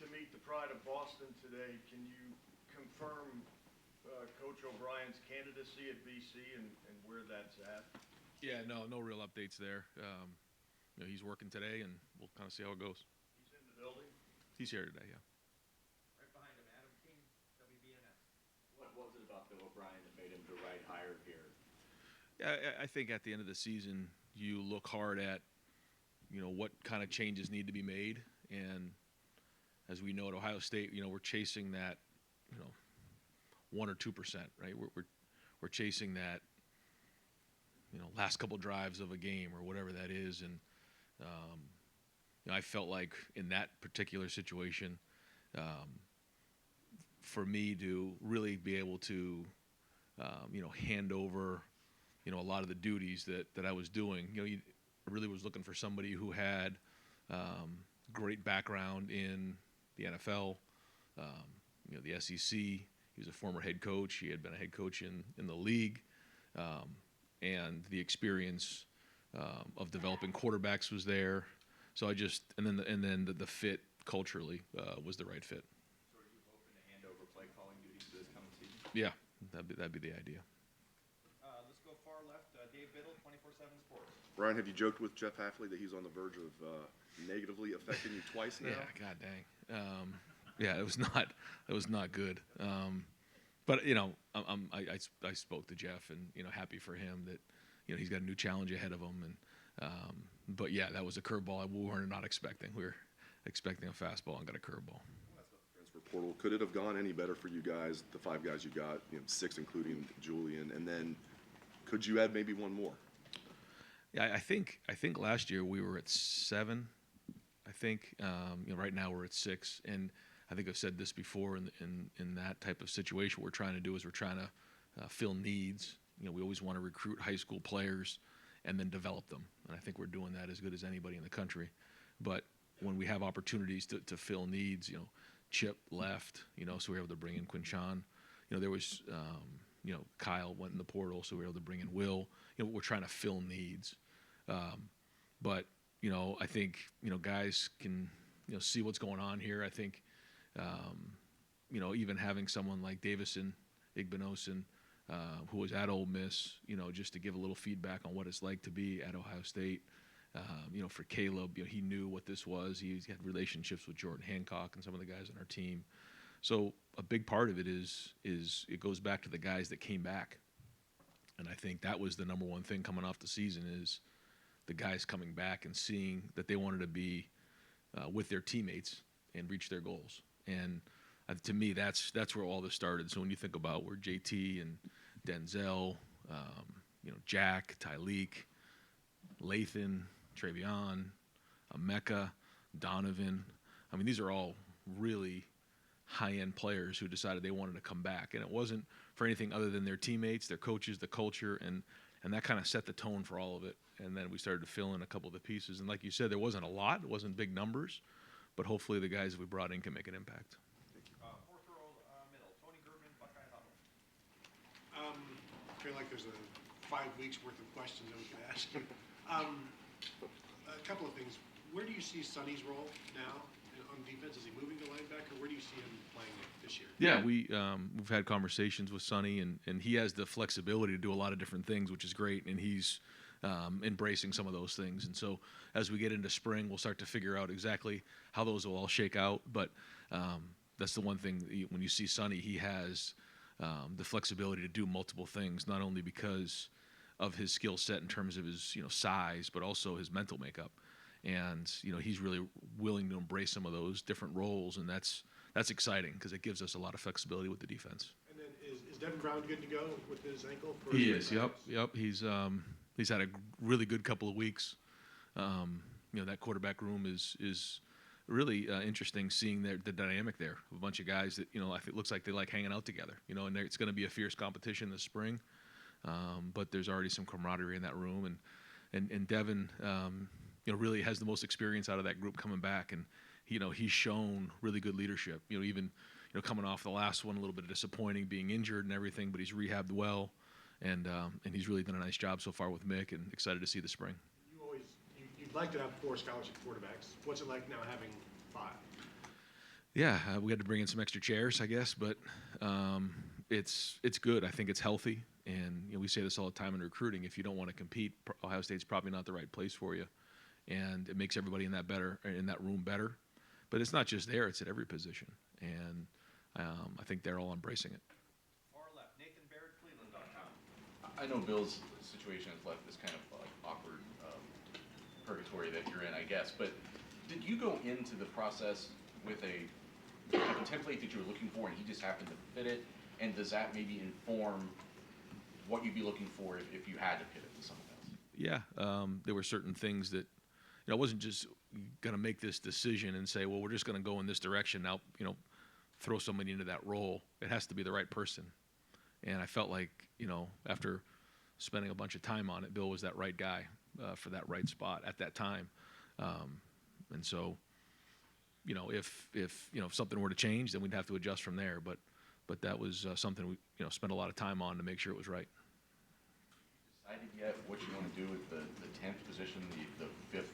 to meet the pride of Boston today. Can you confirm Coach O'Brien's candidacy at BC and where that's at? Yeah, no real updates there. He's working today, and we'll kind of see how it goes. He's in the building? He's here today, yeah. Right behind him, Adam King, WBNS. What was it about Bill O'Brien that made him the right hire here? Yeah, I think at the end of the season, you look hard at, what kind of changes need to be made. And as we know at Ohio State, we're chasing that, 1 or 2%, right? We're chasing that, last couple drives of a game or whatever that is. And, I felt like in that particular situation, for me to really be able to, hand over, a lot of the duties that I was doing, I really was looking for somebody who had great background in the NFL, the SEC. He was a former head coach. He had been a head coach in the league, and the experience of developing quarterbacks was there. So and then the fit culturally was the right fit. So are you hoping to hand over play calling duties to this coming season? Yeah, that'd be the idea. Let's go far left. Dave Biddle, 24/7 Sports. Brian, have you joked with Jeff Hafley that he's on the verge of negatively affecting you twice now? Yeah, god dang. Yeah, it was not good. But I spoke to Jeff, and happy for him that he's got a new challenge ahead of him. And but yeah, that was a curveball we were not expecting. We were expecting a fastball and got a curveball. Transfer portal. Could it have gone any better for you guys? The 5 guys you got, 6 including Julian, and then could you add maybe one more? Yeah, I think last year we were at 7. I think right now we're at 6, and I think I've said this before. In that type of situation, what we're trying to fill needs. We always want to recruit high school players and then develop them, and I think we're doing that as good as anybody in the country. But when we have opportunities to fill needs, Chip left, so we were able to bring in Quinshon. There was, Kyle went in the portal, so we were able to bring in Will. We're trying to fill needs. But, I think, guys can, see what's going on here. I think, even having someone like Davison, Igbinosun, who was at Ole Miss, just to give a little feedback on what it's like to be at Ohio State. For Caleb, he knew what this was. He's had relationships with Jordan Hancock and some of the guys on our team. So a big part of it is it goes back to the guys that came back. And I think that was the number one thing coming off the season is the guys coming back and seeing that they wanted to be with their teammates and reach their goals. And to me, that's where all this started. So when you think about where JT and Denzel, Jack, Tyleek, Lathan, Travion, Emeka, Donovan, these are all really high-end players who decided they wanted to come back. And it wasn't for anything other than their teammates, their coaches, the culture, and that kind of set the tone for all of it. And then we started to fill in a couple of the pieces. And like you said, there wasn't a lot. It wasn't big numbers. But hopefully the guys we brought in can make an impact. Fourth row middle, Tony German, Buckeye Huddle. I feel like there's 5 weeks worth of questions that we could ask you. A couple of things. Where do you see Sonny's role now on defense? Is he moving to linebacker? Where do you see him playing this year? Yeah, we've had conversations with Sonny, and he has the flexibility to do a lot of different things, which is great, and he's embracing some of those things. And so as we get into spring, we'll start to figure out exactly how those will all shake out. But that's the one thing, when you see Sonny, he has the flexibility to do multiple things, not only because of his skill set in terms of his size, but also his mental makeup. And he's really willing to embrace some of those different roles, and that's exciting because it gives us a lot of flexibility with the defense. And then is Devin Brown good to go with his ankle? He is. Yep. He's had a really good couple of weeks. That quarterback room is really interesting, seeing the dynamic there of a bunch of guys that I think it looks like they like hanging out together. And it's going to be a fierce competition this spring, but there's already some camaraderie in that room, and Devin really has the most experience out of that group coming back, and he's shown really good leadership. Even coming off the last one, a little bit disappointing, being injured and everything, but he's rehabbed well, and he's really done a nice job so far with Mick, and excited to see the spring. You'd like to have 4 scholarship quarterbacks. What's it like now having 5? Yeah, we had to bring in some extra chairs, I guess, but it's good. I think it's healthy, and we say this all the time in recruiting. If you don't want to compete, Ohio State's probably not the right place for you, and it makes everybody in that room better. But it's not just there; it's at every position, and I think they're all embracing it. Far left, Nathan Barrett, Cleveland.com. I know Bill's situation has left this kind of awkward purgatory that you're in, I guess, but did you go into the process with a template that you were looking for and he just happened to fit it? And does that maybe inform what you'd be looking for if you had to pivot to something else? Yeah, there were certain things that, I wasn't just going to make this decision and say, well, we're just going to go in this direction now, throw somebody into that role. It has to be the right person. And I felt like, after spending a bunch of time on it, Bill was that right guy for that right spot at that time. And so, if something were to change, then we'd have to adjust from there. But that was something we spent a lot of time on to make sure it was right. Decided yet what you want to do with the 10th position, the 5th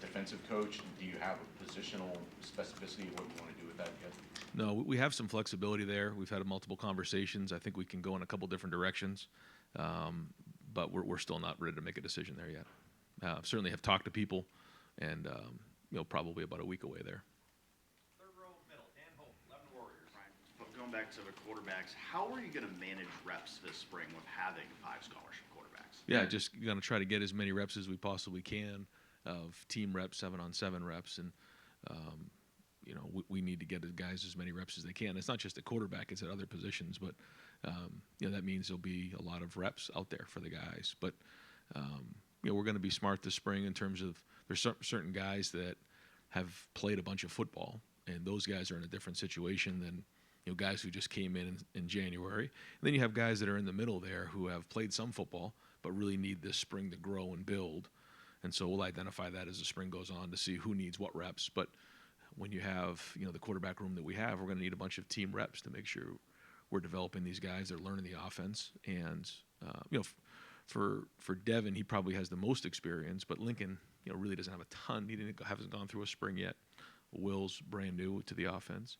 defensive coach? Do you have a positional specificity of what you want to do with that yet? No, we have some flexibility there. We've had multiple conversations. I think we can go in a couple different directions, but we're still not ready to make a decision there yet. Certainly have talked to people, and probably about a week away there. Third row, middle, Dan Holt, 11 Warriors. Right. But going back to the quarterbacks, how are you going to manage reps this spring with having 5 scholarship quarterbacks? Yeah, just going to try to get as many reps as we possibly can of team reps, 7-on-7 reps, and we need to get the guys as many reps as they can. It's not just at quarterback; it's at other positions, but that means there'll be a lot of reps out there for the guys. But we're going to be smart this spring in terms of there's certain guys that have played a bunch of football, and those guys are in a different situation than guys who just came in January. And then you have guys that are in the middle there who have played some football but really need this spring to grow and build. And so we'll identify that as the spring goes on to see who needs what reps. But when you have the quarterback room that we have, we're going to need a bunch of team reps to make sure we're developing these guys. They're learning the offense, and for Devin, he probably has the most experience, but Lincoln really doesn't have a ton. He hasn't gone through a spring yet. Will's brand new to the offense.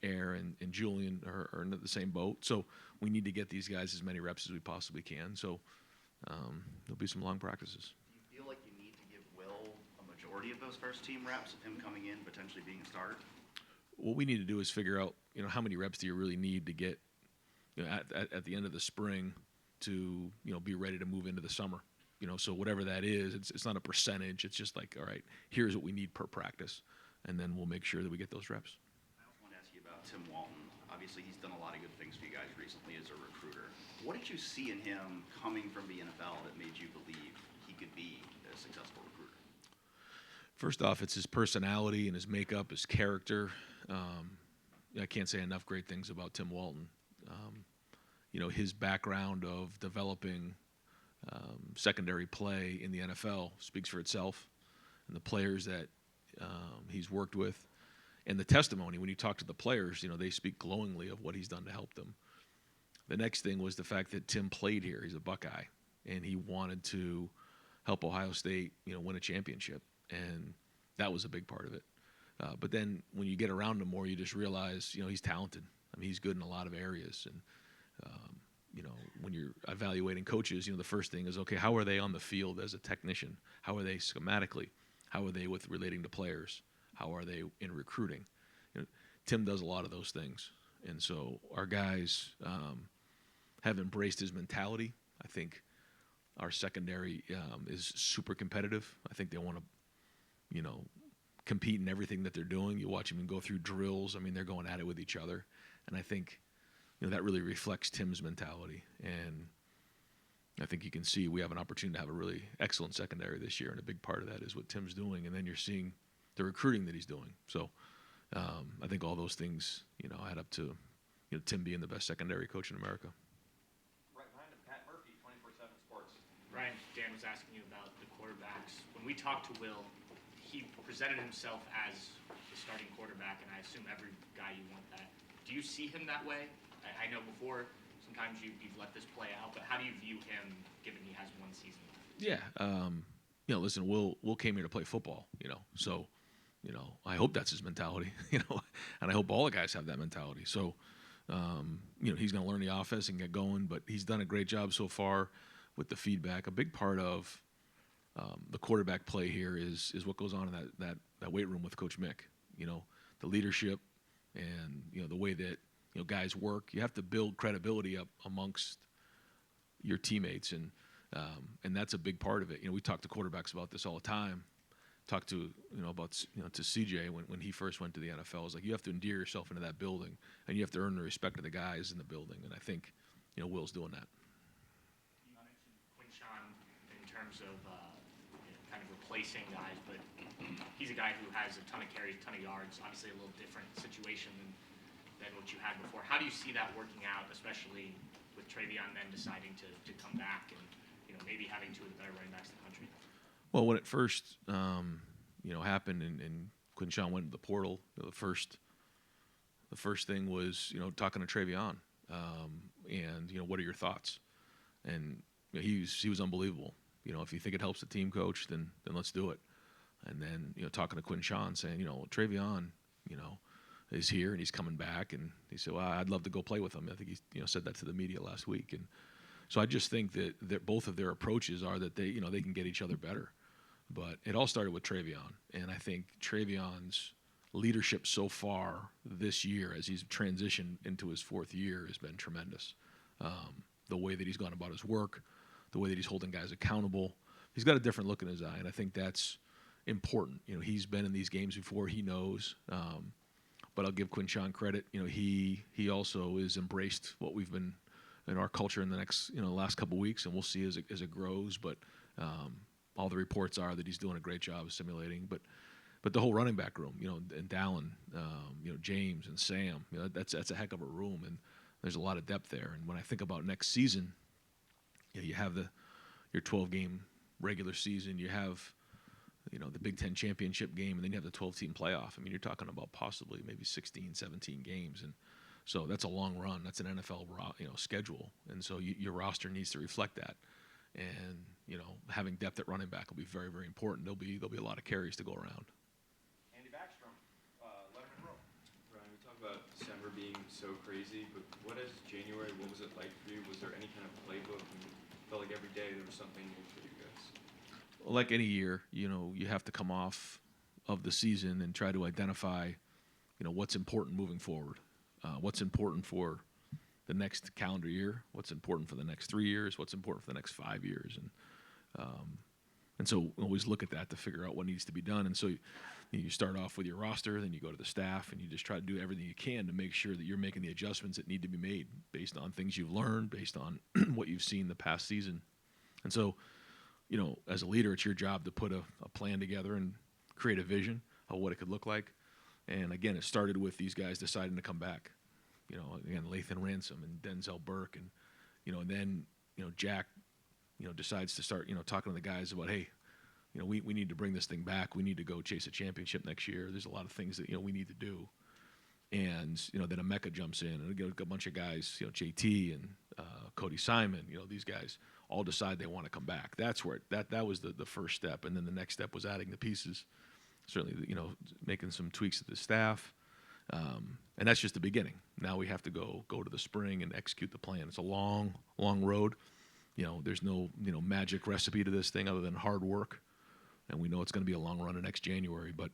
Air and Julian are in the same boat. So we need to get these guys as many reps as we possibly can. So there'll be some long practices. Do you feel like you need to give Will a majority of those first team reps of him coming in, potentially being a starter? What we need to do is figure out, how many reps do you really need to get, at the end of the spring to, be ready to move into the summer. So whatever that is, it's not a percentage. It's just like, all right, here's what we need per practice, and then we'll make sure that we get those reps. I also want to ask you about Tim Walton. Obviously, he's done a lot of good things for you guys recently as a recruiter. What did you see in him coming from the NFL that made you believe he could be a successful recruiter? First off, it's his personality and his makeup, his character. I can't say enough great things about Tim Walton. His background of developing secondary play in the NFL speaks for itself, and the players that he's worked with, and the testimony when you talk to the players, they speak glowingly of what he's done to help them. The next thing was the fact that Tim played here. He's a Buckeye, and he wanted to help Ohio State, win a championship, and that was a big part of it. But then when you get around him more, you just realize, he's talented. I mean, he's good in a lot of areas, and when you're evaluating coaches, the first thing is, okay, how are they on the field as a technician? How are they schematically? How are they with relating to players? How are they in recruiting? Tim does a lot of those things, and so our guys have embraced his mentality. I think our secondary is super competitive. I think they want to, compete in everything that they're doing. You watch them go through drills. I mean, they're going at it with each other, and I think that really reflects Tim's mentality. And I think you can see we have an opportunity to have a really excellent secondary this year, and a big part of that is what Tim's doing. And then you're seeing the recruiting that he's doing. So I think all those things, add up to Tim being the best secondary coach in America. Right behind him, Pat Murphy, 24/7 Sports. Ryan, Dan was asking you about the quarterbacks. When we talked to Will, he presented himself as the starting quarterback, and I assume every guy you want that. Do you see him that way? I know before sometimes you've let this play out, but how do you view him given he has one season left? Yeah, listen, Will came here to play football, so I hope that's his mentality, and I hope all the guys have that mentality. So, he's going to learn the offense and get going, but he's done a great job so far with the feedback. A big part of the quarterback play here is what goes on in that weight room with Coach Mick. The leadership and, the way that, guys work. You have to build credibility up amongst your teammates, and that's a big part of it. We talk to quarterbacks about this all the time. Talk to to CJ when he first went to the NFL. It's like you have to endear yourself into that building, and you have to earn the respect of the guys in the building. And I think Will's doing that. You mentioned Quinshon in terms of kind of replacing guys, but he's a guy who has a ton of carries, a ton of yards. Obviously, a little different situation than what you had before. How do you see that working out, especially with Travion then deciding to come back and maybe having two of the better running backs in the country? Well, when it first happened and Quinshon went to the portal, the first thing was talking to Travion, and what are your thoughts? And he was unbelievable. If you think it helps the team coach, then let's do it. And then talking to Quinshon, saying Travion is here and he's coming back, and he said, well, I'd love to go play with him. I think he said that to the media last week, and so I just think that both of their approaches are that they they can get each other better. But it all started with Travion, and I think Travion's leadership so far this year, as he's transitioned into his fourth year, has been tremendous. The way that he's gone about his work, the way that he's holding guys accountable, he's got a different look in his eye, and I think that's important. He's been in these games before, he knows. But I'll give Quinshon credit. He also has embraced what we've been in our culture in the next last couple of weeks, and we'll see as it grows. But all the reports are that he's doing a great job of simulating. But the whole running back room, and Dallin, James and Sam, that's a heck of a room, and there's a lot of depth there. And when I think about next season, you have your 12-game regular season, you have the Big Ten championship game, and then you have the 12-team playoff. I mean, you're talking about possibly maybe 16, 17 games, and so that's a long run. That's an NFL schedule, and so your roster needs to reflect that. And having depth at running back will be very, very important. There'll be a lot of carries to go around. Andy Backstrom, Letterman Row. Ryan, we talk about December being so crazy, but what is January? What was it like for you? Was there any kind of playbook? And it felt like every day there was something new for you guys. Well, like any year, you have to come off of the season and try to identify, what's important moving forward, what's important for the next calendar year, what's important for the next 3 years, what's important for the next 5 years, and so always look at that to figure out what needs to be done. And so you start off with your roster, then you go to the staff, and you just try to do everything you can to make sure that you're making the adjustments that need to be made based on things you've learned, based on what you've seen the past season. And so, as a leader, it's your job to put a plan together and create a vision of what it could look like. And again, it started with these guys deciding to come back. Again, Lathan Ransom and Denzel Burke, and then Jack, decides to start talking to the guys about, hey, we need to bring this thing back. We need to go chase a championship next year. There's a lot of things that we need to do, and then Emeka jumps in, and a bunch of guys, JT and Cody Simon, these guys all decide they want to come back. That's where that was the first step, and then the next step was adding the pieces. Certainly, making some tweaks to the staff. And that's just the beginning. Now we have to go to the spring and execute the plan. It's a long, long road. There's no magic recipe to this thing other than hard work, and we know it's going to be a long run in next January. But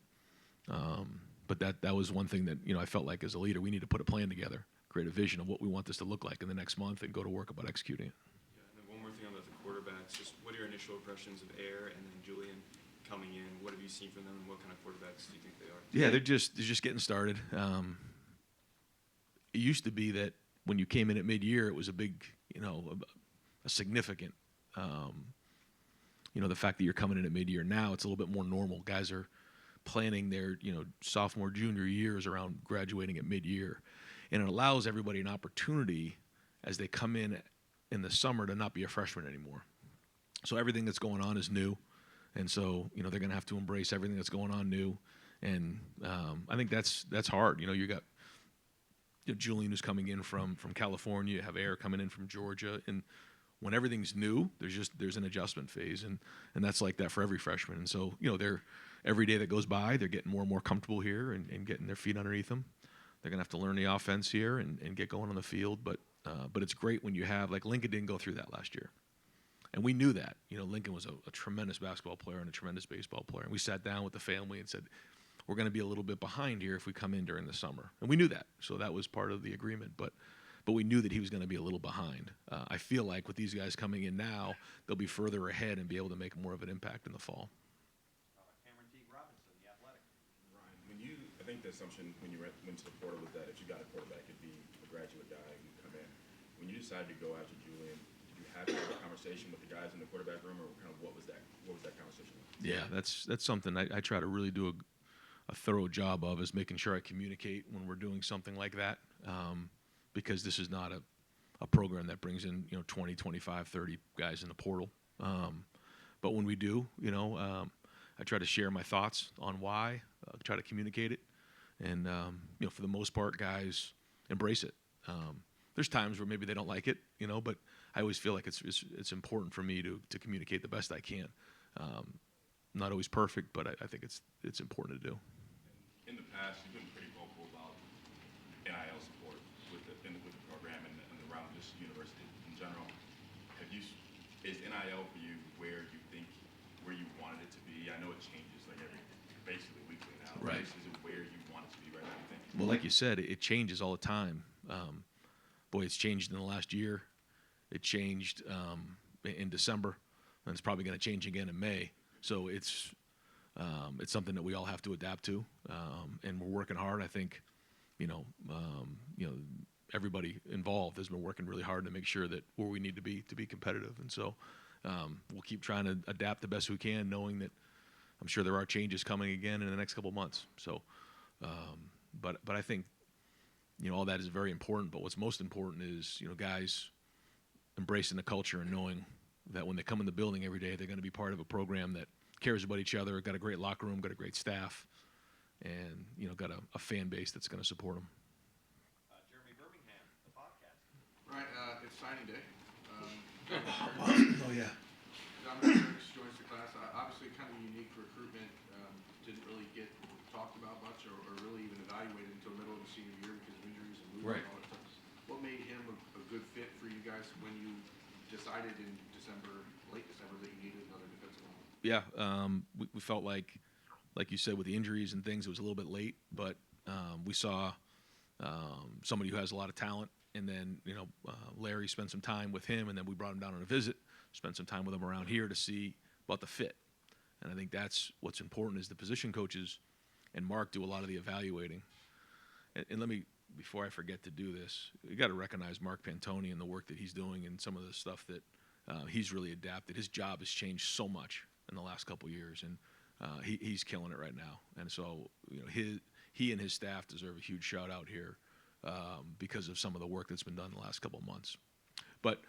that was one thing that I felt like as a leader we need to put a plan together, create a vision of what we want this to look like in the next month, and go to work about executing it. Yeah, and then one more thing about the quarterbacks. Just what are your initial impressions of Air and then Julian coming in? What have you seen from them, and what kind of quarterbacks do you think they are? Yeah, they're just getting started. It used to be that when you came in at mid-year, it was a big, a significant, the fact that you're coming in at mid-year. Now it's a little bit more normal. Guys are planning their, sophomore, junior years around graduating at mid-year. And it allows everybody an opportunity as they come in the summer to not be a freshman anymore. So everything that's going on is new. And so, they're going to have to embrace everything that's going on new. And I think that's hard. You got Julian who's coming in from California. You have Air coming in from Georgia. And when everything's new, there's an adjustment phase. And that's like that for every freshman. And so, every day that goes by, they're getting more and more comfortable here and getting their feet underneath them. They're going to have to learn the offense here and get going on the field. But it's great when you have, like Lincoln didn't go through that last year. And we knew that. You know, Lincoln was a tremendous basketball player and a tremendous baseball player. And we sat down with the family and said, we're going to be a little bit behind here if we come in during the summer. And we knew that. So that was part of the agreement. But we knew that he was going to be a little behind. I feel like with these guys coming in now, they'll be further ahead and be able to make more of an impact in the fall. Cameron Teague Robinson, The Athletic. Ryan, I think the assumption when you went to the portal was that if you got a quarterback, it'd be a graduate guy who'd come in. When you decided to go after Julian, did you have a conversation with the guys in the quarterback room, or kind of what was that conversation like? Yeah, that's something I try to really do a thorough job of, is making sure I communicate when we're doing something like that, because this is not a program that brings in 20, 25, 30 guys in the portal. But when we do, I try to share my thoughts on why, try to communicate it, and for the most part, guys embrace it. There's times where maybe they don't like it, but I always feel like it's important for me to communicate the best I can. Not always perfect, but I think it's important to do. In the past, you've been pretty vocal about NIL support with the program and around this university in general. Is NIL for you where you wanted it to be? I know it changes like basically weekly now. Right. Is it where you want it to be right now, you think? Well, like you said, it changes all the time. It's changed in the last year. It changed in December, and it's probably going to change again in May. So it's something that we all have to adapt to, and we're working hard. I think, everybody involved has been working really hard to make sure that where we need to be competitive. And so we'll keep trying to adapt the best we can, knowing that I'm sure there are changes coming again in the next couple of months. So, but I think, all that is very important. But what's most important is, guys embracing the culture and knowing that when they come in the building every day, they're going to be part of a program that cares about each other, got a great locker room, got a great staff, and, got a fan base that's going to support them. Jeremy Birmingham, The Podcast. Right, it's signing day. Oh, yeah. Dominic Burks joins the class. Obviously, kind of unique recruitment. Didn't really get talked about much or really even evaluated until the middle of the senior year because of injuries and movement and all that stuff. What made him a good fit for you guys when you decided in late December, that you needed another defensive line? Yeah, we felt like you said, with the injuries and things, it was a little bit late, but we saw somebody who has a lot of talent, and then Larry spent some time with him, and then we brought him down on a visit, spent some time with him around here to see about the fit. And I think that's what's important, is the position coaches and Mark do a lot of the evaluating. And let me, before I forget to do this, you got to recognize Mark Pantoni and the work that he's doing and some of the stuff that he's really adapted. His job has changed so much in the last couple of years, and he's killing it right now. And so, he and his staff deserve a huge shout out here because of some of the work that's been done in the last couple of months. But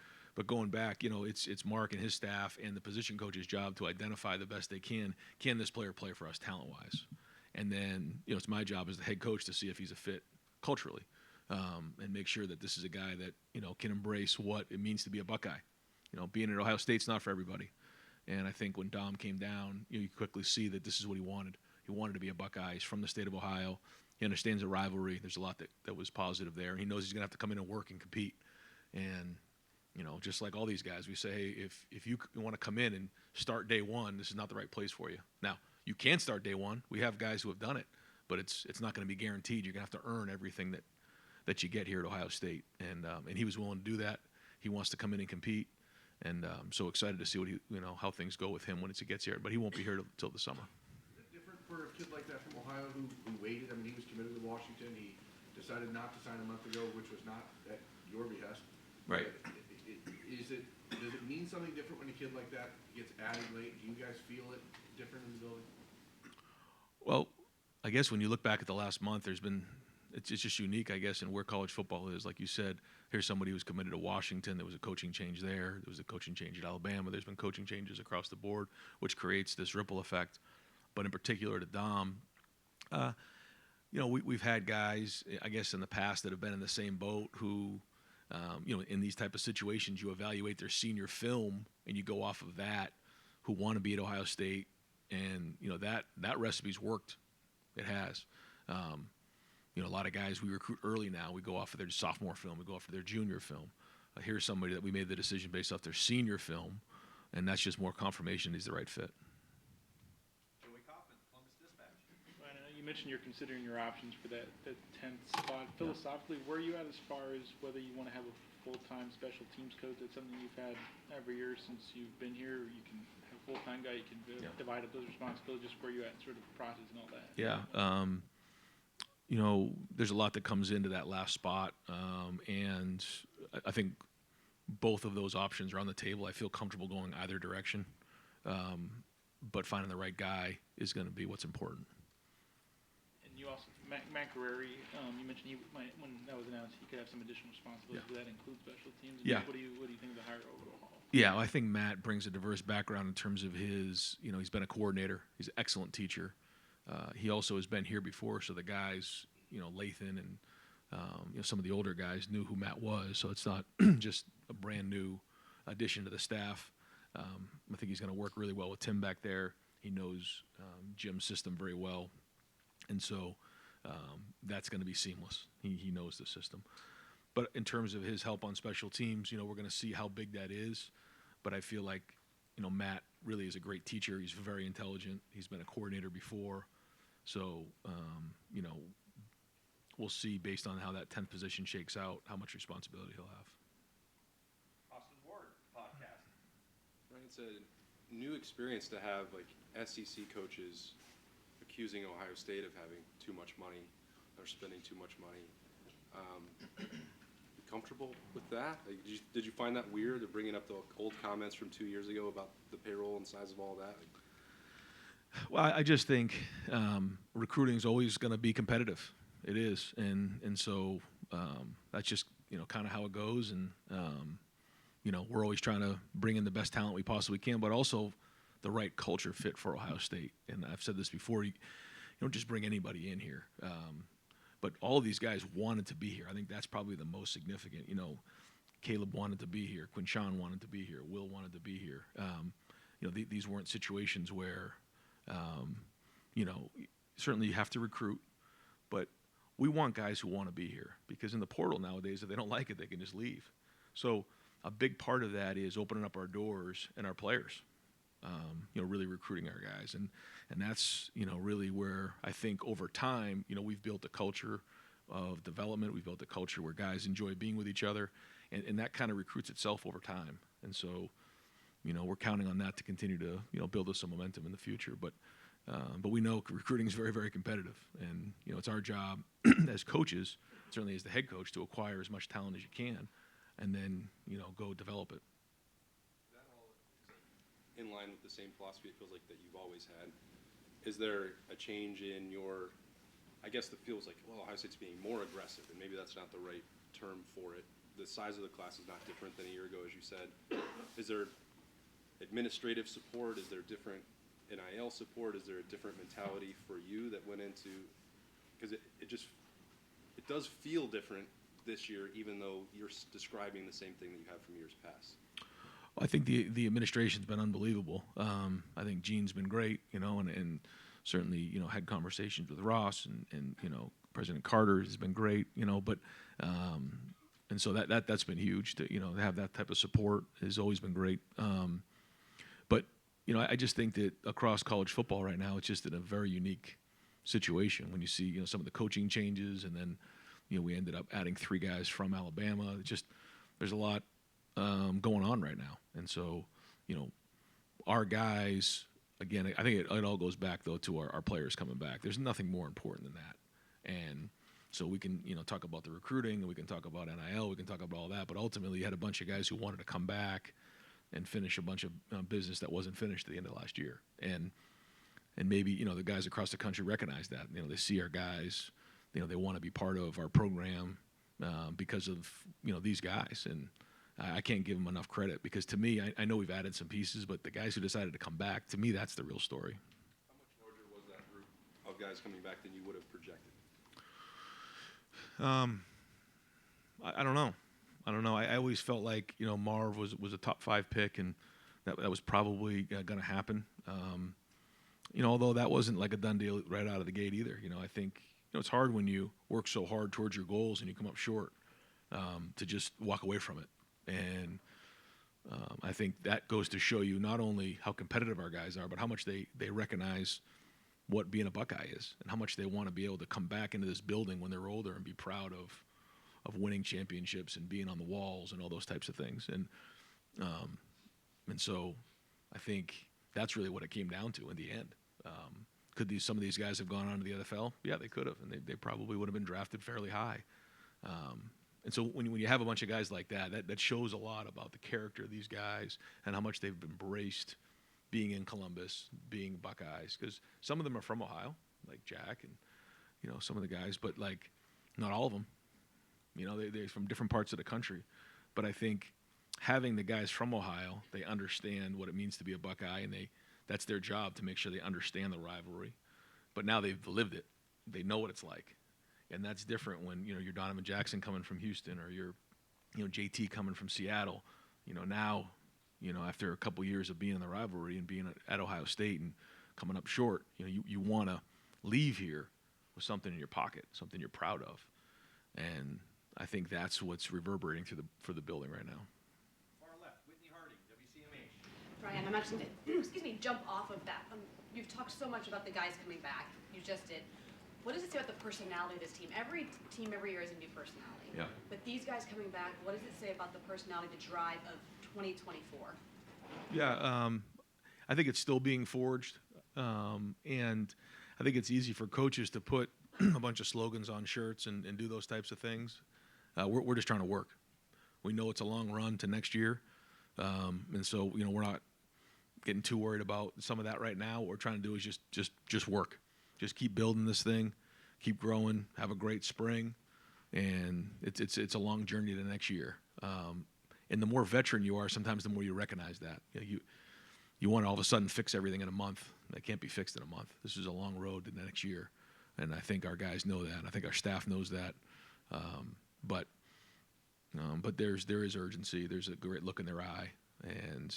going back, it's Mark and his staff and the position coach's job to identify the best they can. Can this player play for us talent-wise? And then, it's my job as the head coach to see if he's a fit culturally, and make sure that this is a guy that, can embrace what it means to be a Buckeye. Being at Ohio State's not for everybody. And I think when Dom came down, you quickly see that this is what he wanted. He wanted to be a Buckeye. He's from the state of Ohio. He understands the rivalry. There's a lot that was positive there. He knows he's going to have to come in and work and compete. And, just like all these guys, we say, hey, if you want to come in and start day one, this is not the right place for you. Now, you can start day one. We have guys who have done it, but it's not going to be guaranteed. You're going to have to earn everything that you get here at Ohio State. And he was willing to do that. He wants to come in and compete. And I'm so excited to see what how things go with him when he gets here. But he won't be here till the summer. Is it different for a kid like that from Ohio who waited? I mean, he was committed to Washington. He decided not to sign a month ago, which was not at your behest. Right. Does it mean something different when a kid like that gets added late? Do you guys feel it different in the building? Well, I guess when you look back at the last month, it's just unique, I guess, in where college football is. Like you said, here's somebody who's committed to Washington. There was a coaching change there. There was a coaching change at Alabama. There's been coaching changes across the board, which creates this ripple effect. But in particular to Dom, we've had guys, I guess, in the past that have been in the same boat who, in these type of situations, you evaluate their senior film and you go off of that, who want to be at Ohio State And, that recipe's worked. It has. A lot of guys we recruit early now, we go off of their sophomore film, we go off of their junior film. Here's somebody that we made the decision based off their senior film, and that's just more confirmation he's the right fit. Joey Kaufman, Columbus Dispatch. Ryan, I know you mentioned you're considering your options for that 10th spot. Philosophically, where are you at as far as whether you want to have a full-time special teams coach? That's something you've had every year since you've been here. You can have a full-time guy. You can divide up those responsibilities. Just where you at in sort of the process and all that. Yeah. There's a lot that comes into that last spot, and I think both of those options are on the table. I feel comfortable going either direction, but finding the right guy is going to be what's important. And you also, Matt Guerreri, you mentioned he might, when that was announced, he could have some additional responsibilities. Does that include special teams? And Yeah. What do you think of the hire overall? Yeah, I think Matt brings a diverse background in terms of his, he's been a coordinator. He's an excellent teacher. He also has been here before, so the guys, Lathan and some of the older guys knew who Matt was. So it's not just a brand new addition to the staff. I think he's going to work really well with Tim back there. He knows Jim's system very well, and so that's going to be seamless. He knows the system. But in terms of his help on special teams, we're going to see how big that is. But I feel like, Matt really is a great teacher. He's very intelligent. He's been a coordinator before. So, we'll see based on how that 10th position shakes out, how much responsibility he'll have. Austin Ward, podcast. Right, it's a new experience to have SEC coaches accusing Ohio State of having too much money or spending too much money. You comfortable with that? Did you find that weird, of bringing up the old comments from 2 years ago about the payroll and size of all that? Well, I just think recruiting is always going to be competitive. It is, and so that's just kind of how it goes. And we're always trying to bring in the best talent we possibly can, but also the right culture fit for Ohio State. And I've said this before: you don't just bring anybody in here. But all of these guys wanted to be here. I think that's probably the most significant. Caleb wanted to be here. Quinshon wanted to be here. Will wanted to be here. These weren't situations where, certainly you have to recruit, but we want guys who want to be here, because in the portal nowadays, if they don't like it, they can just leave. So a big part of that is opening up our doors and our players, really recruiting our guys. And that's, really where I think over time, we've built a culture of development. We've built a culture where guys enjoy being with each other, and that kind of recruits itself over time. And so, we're counting on that to continue to, build us some momentum in the future. But we know recruiting is very, very competitive. And, it's our job as coaches, certainly as the head coach, to acquire as much talent as you can and then, go develop it. Is that all in line with the same philosophy it feels like that you've always had? Is there a change in your, I guess the feels like, well, Ohio State's being more aggressive, and maybe that's not the right term for it. The size of the class is not different than a year ago, as you said. Is there administrative support? Is there different NIL support? Is there a different mentality for you that went into, because it does feel different this year, even though you're describing the same thing that you have from years past? Well, I think the administration's been unbelievable. I think Gene's been great, and certainly, had conversations with Ross and President Carter has been great, but and so that's been huge to have that type of support has always been great. But I just think that across college football right now, it's just in a very unique situation when you see some of the coaching changes, and then we ended up adding 3 guys from Alabama. There's a lot going on right now, and so our guys, again, I think it all goes back though to our players coming back. There's nothing more important than that, and so we can talk about the recruiting, and we can talk about NIL, we can talk about all that, but ultimately you had a bunch of guys who wanted to come back and finish a bunch of business that wasn't finished at the end of last year, and maybe the guys across the country recognize that. They see our guys, they want to be part of our program because of these guys, and I can't give them enough credit, because to me, I know we've added some pieces, but the guys who decided to come back, to me, that's the real story. How much larger was that group of guys coming back than you would have projected? I don't know. I always felt like Marv was a top 5 pick, and that was probably going to happen. although that wasn't like a done deal right out of the gate either. I think it's hard when you work so hard towards your goals and you come up short, to just walk away from it. And I think that goes to show you not only how competitive our guys are, but how much they recognize what being a Buckeye is and how much they want to be able to come back into this building when they're older and be proud of winning championships and being on the walls and all those types of things. And so I think that's really what it came down to in the end. Could some of these guys have gone on to the NFL? Yeah, they could have, and they probably would have been drafted fairly high. And so when you have a bunch of guys like that shows a lot about the character of these guys and how much they've embraced being in Columbus, being Buckeyes. Because some of them are from Ohio, like Jack and some of the guys, but like not all of them. They're from different parts of the country. But I think having the guys from Ohio, they understand what it means to be a Buckeye, and that's their job to make sure they understand the rivalry. But now they've lived it. They know what it's like. And that's different when, you're Donovan Jackson coming from Houston or you're, JT coming from Seattle. Now, after a couple years of being in the rivalry and being at Ohio State and coming up short, you want to leave here with something in your pocket, something you're proud of. And I think that's what's reverberating for the building right now. Far left, Whitney Harding, WCMH. Brian, I'm actually going to jump off of that. You've talked so much about the guys coming back. You just did. What does it say about the personality of this team? Every team every year is a new personality. Yeah. But these guys coming back, what does it say about the personality, the drive of 2024? Yeah, I think it's still being forged. And I think it's easy for coaches to put a bunch of slogans on shirts and do those types of things. We're just trying to work. We know it's a long run to next year. And so, we're not getting too worried about some of that right now. What we're trying to do is just work. Just keep building this thing, keep growing, have a great spring, and it's a long journey to next year. And the more veteran you are, sometimes the more you recognize that. You want to all of a sudden fix everything in a month. That can't be fixed in a month. This is a long road to the next year, and I think our guys know that. I think our staff knows that. But there is urgency. There's a great look in their eye, and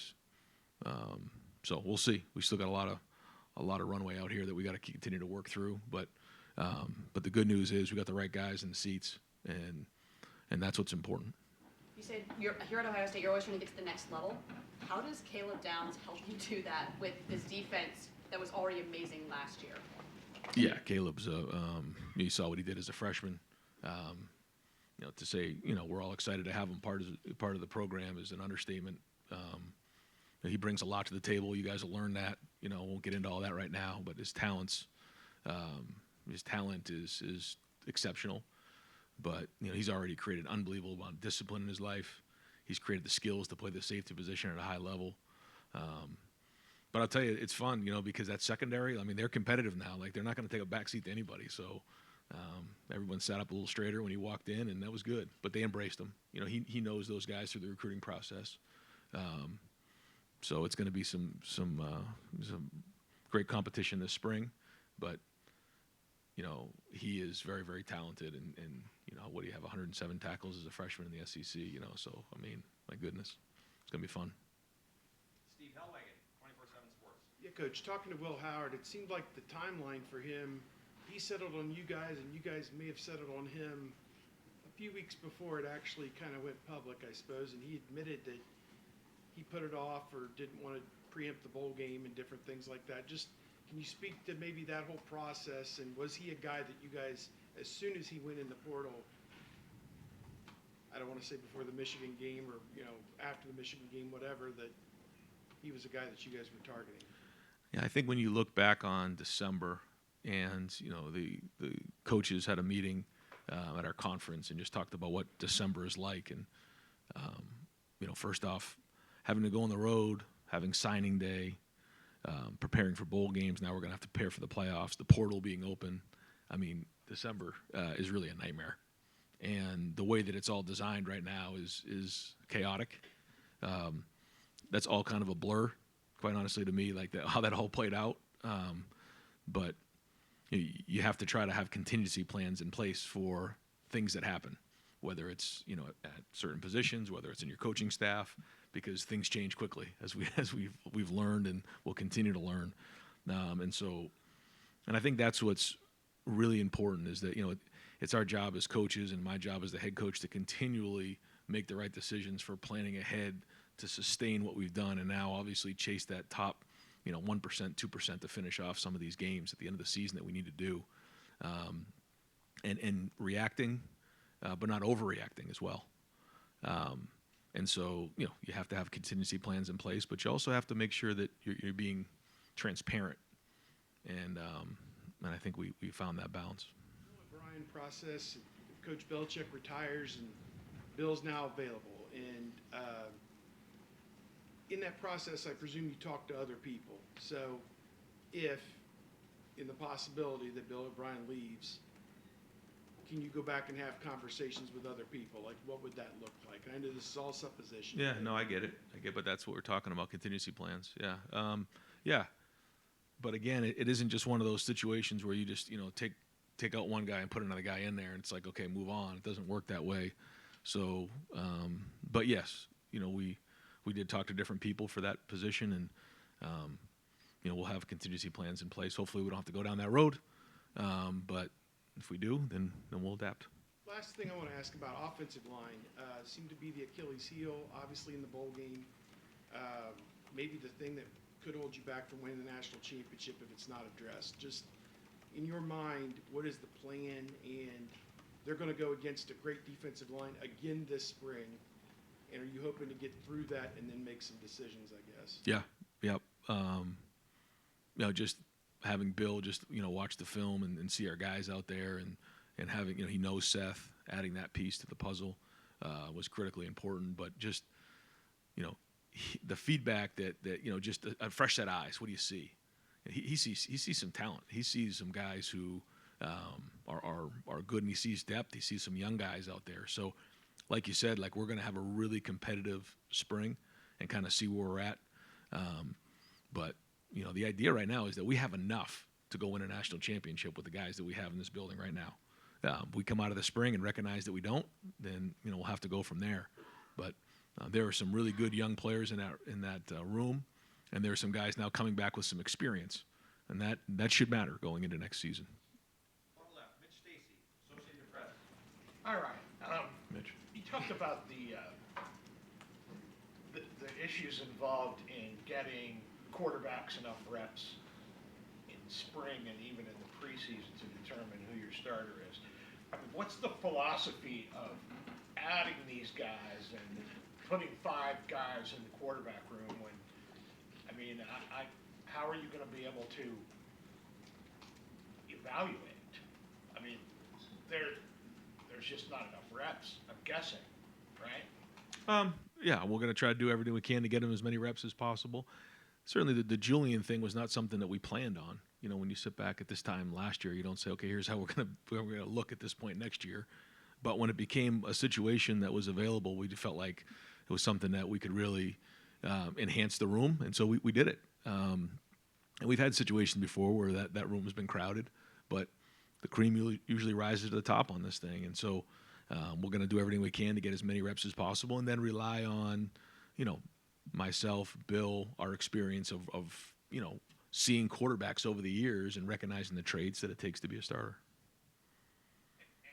so we'll see. We still got a lot of runway out here that we got to continue to work through. But the good news is we got the right guys in the seats, and that's what's important. You said you're here at Ohio State. You're always trying to get to the next level. How does Caleb Downs help you do that with this defense that was already amazing last year? Yeah, Caleb's. You saw what he did as a freshman. To say we're all excited to have him part of the program is an understatement. He brings a lot to the table. You guys will learn that. Won't get into all that right now, but his talent is exceptional. But he's already created an unbelievable amount of discipline in his life. He's created the skills to play the safety position at a high level. But I'll tell you, it's fun, because that secondary, they're competitive now. Like, they're not going to take a backseat to anybody. So everyone sat up a little straighter when he walked in, and that was good. But they embraced him. He knows those guys through the recruiting process. So it's going to be some great competition this spring. But he is very, very talented, and what do you have, 107 tackles as a freshman in the SEC, so, my goodness, it's going to be fun. Steve Hellwagon, 24/7 Sports. Yeah, Coach, talking to Will Howard, it seemed like the timeline for him, he settled on you guys, and you guys may have settled on him a few weeks before it actually kind of went public, I suppose, and he admitted that he put it off or didn't want to preempt the bowl game and different things like that. Just can you speak to maybe that whole process, and was he a guy that you guys, as soon as he went in the portal, I don't want to say before the Michigan game or after the Michigan game, whatever, that he was a guy that you guys were targeting? Yeah, I think when you look back on December, and the coaches had a meeting at our conference and just talked about what December is like, and first off, having to go on the road, having signing day, preparing for bowl games. Now we're going to have to prepare for the playoffs, the portal being open. December is really a nightmare. And the way that it's all designed right now is chaotic. That's all kind of a blur, quite honestly, to me, like how that all played out. But you have to try to have contingency plans in place for things that happen, whether it's at certain positions, whether it's in your coaching staff, because things change quickly as we've learned and will continue to learn. And I think that's what's really important is that, it's our job as coaches and my job as the head coach to continually make the right decisions for planning ahead to sustain what we've done, and now obviously chase that top, 1%, 2% to finish off some of these games at the end of the season that we need to do, and reacting, but not overreacting as well. And so, you have to have contingency plans in place, but you also have to make sure that you're being transparent, and I think we found that balance. Brian process, Coach Belichick retires and Bill's now available. And in that process, I presume you talk to other people. So if, in the possibility that Bill O'Brien leaves, can you go back and have conversations with other people? Like, what would that look like? I know this is all supposition. Yeah, no, I get it. But that's what we're talking about, contingency plans. Yeah. Yeah. But again, it isn't just one of those situations where you just, take out one guy and put another guy in there, and it's like, okay, move on. It doesn't work that way. So, but yes, we did talk to different people for that position, and, we'll have contingency plans in place. Hopefully we don't have to go down that road. But if we do, then we'll adapt. Last thing I want to ask about offensive line seemed to be the Achilles heel, obviously in the bowl game. Maybe the thing that could hold you back from winning the national championship if it's not addressed. Just in your mind, what is the plan? And they're going to go against a great defensive line again this spring. And are you hoping to get through that and then make some decisions, I guess? Yeah. Yep. Just having Bill just, watch the film and see our guys out there and having, he knows Seth, adding that piece to the puzzle was critically important. But just, the feedback that just a fresh set of eyes. What do you see? He sees some talent. He sees some guys who are good, and he sees depth. He sees some young guys out there. So, like you said, we're going to have a really competitive spring and kind of see where we're at. But the idea right now is that we have enough to go win a national championship with the guys that we have in this building right now. We come out of the spring and recognize that we don't, then we'll have to go from there. But there are some really good young players in that room, and there are some guys now coming back with some experience, and that should matter going into next season. On the left, Mitch Stacy, Associated Press. All right. Mitch. You talked about the issues involved in getting quarterbacks enough reps in spring and even in the preseason to determine who your starter is. I mean, what's the philosophy of adding these guys and putting 5 guys in the quarterback room when, how are you going to be able to evaluate? I mean, there's just not enough reps, I'm guessing, right? Yeah, we're going to try to do everything we can to get him as many reps as possible. Certainly the Julian thing was not something that we planned on. When you sit back at this time last year, you don't say, okay, here's how we're going to look at this point next year. But when it became a situation that was available, we felt like it was something that we could really enhance the room, and so we did it. And we've had situations before where that room has been crowded, but the cream usually rises to the top on this thing. And so we're going to do everything we can to get as many reps as possible, and then rely on, myself, Bill, our experience of seeing quarterbacks over the years and recognizing the traits that it takes to be a starter.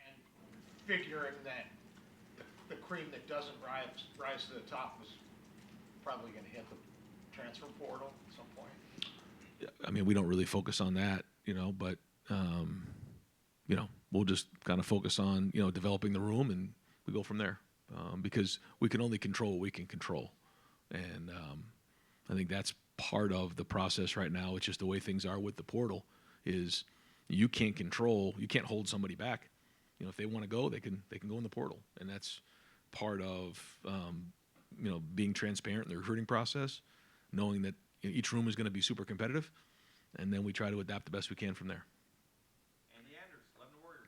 And figuring that the cream that doesn't rise to the top is probably going to hit the transfer portal at some point. Yeah, we don't really focus on that, but we'll just kind of focus on developing the room, and we go from there, because we can only control what we can control, and I think that's part of the process right now. It's just the way things are with the portal is you can't hold somebody back. If they want to go, they can go in the portal, and that's part of being transparent in the recruiting process, knowing that each room is going to be super competitive, and then we try to adapt the best we can from there. Andy Anders, 11 Warriors.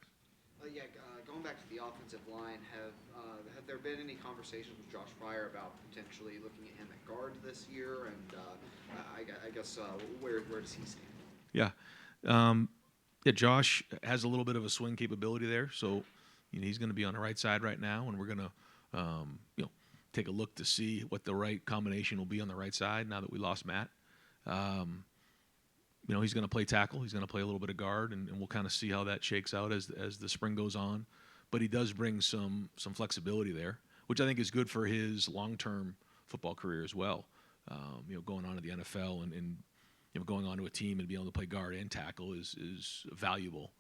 Going back to the offensive line, have there been any conversations with Josh Fryer about potentially looking at him at guard this year? And I guess where does he stand? Yeah. Josh has a little bit of a swing capability there, so he's going to be on the right side right now, and we're going to take a look to see what the right combination will be on the right side now that we lost Matt. he's going to play tackle. He's going to play a little bit of guard, and we'll kind of see how that shakes out as the spring goes on. But he does bring some flexibility there, which I think is good for his long-term football career as well. Going on to the NFL and going on to a team and being able to play guard and tackle is valuable.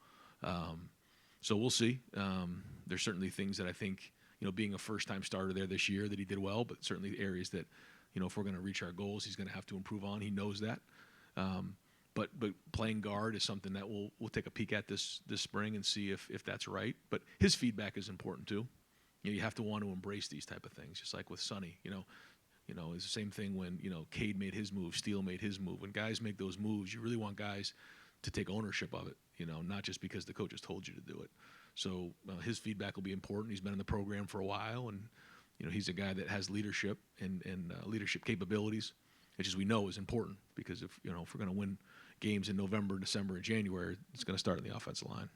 So we'll see. There's certainly things that I think, being a first-time starter there this year that he did well, but certainly areas that, if we're going to reach our goals, he's going to have to improve on. He knows that. But playing guard is something that we'll take a peek at this spring and see if that's right. But his feedback is important too. You have to want to embrace these type of things, just like with Sonny. It's the same thing when Cade made his move, Steele made his move. When guys make those moves, you really want guys to take ownership of it. Not just because the coach has told you to do it. So his feedback will be important. He's been in the program for a while, and he's a guy that has leadership and leadership capabilities, which, as we know, is important because if we're going to win games in November, December, and January, it's going to start on the offensive line.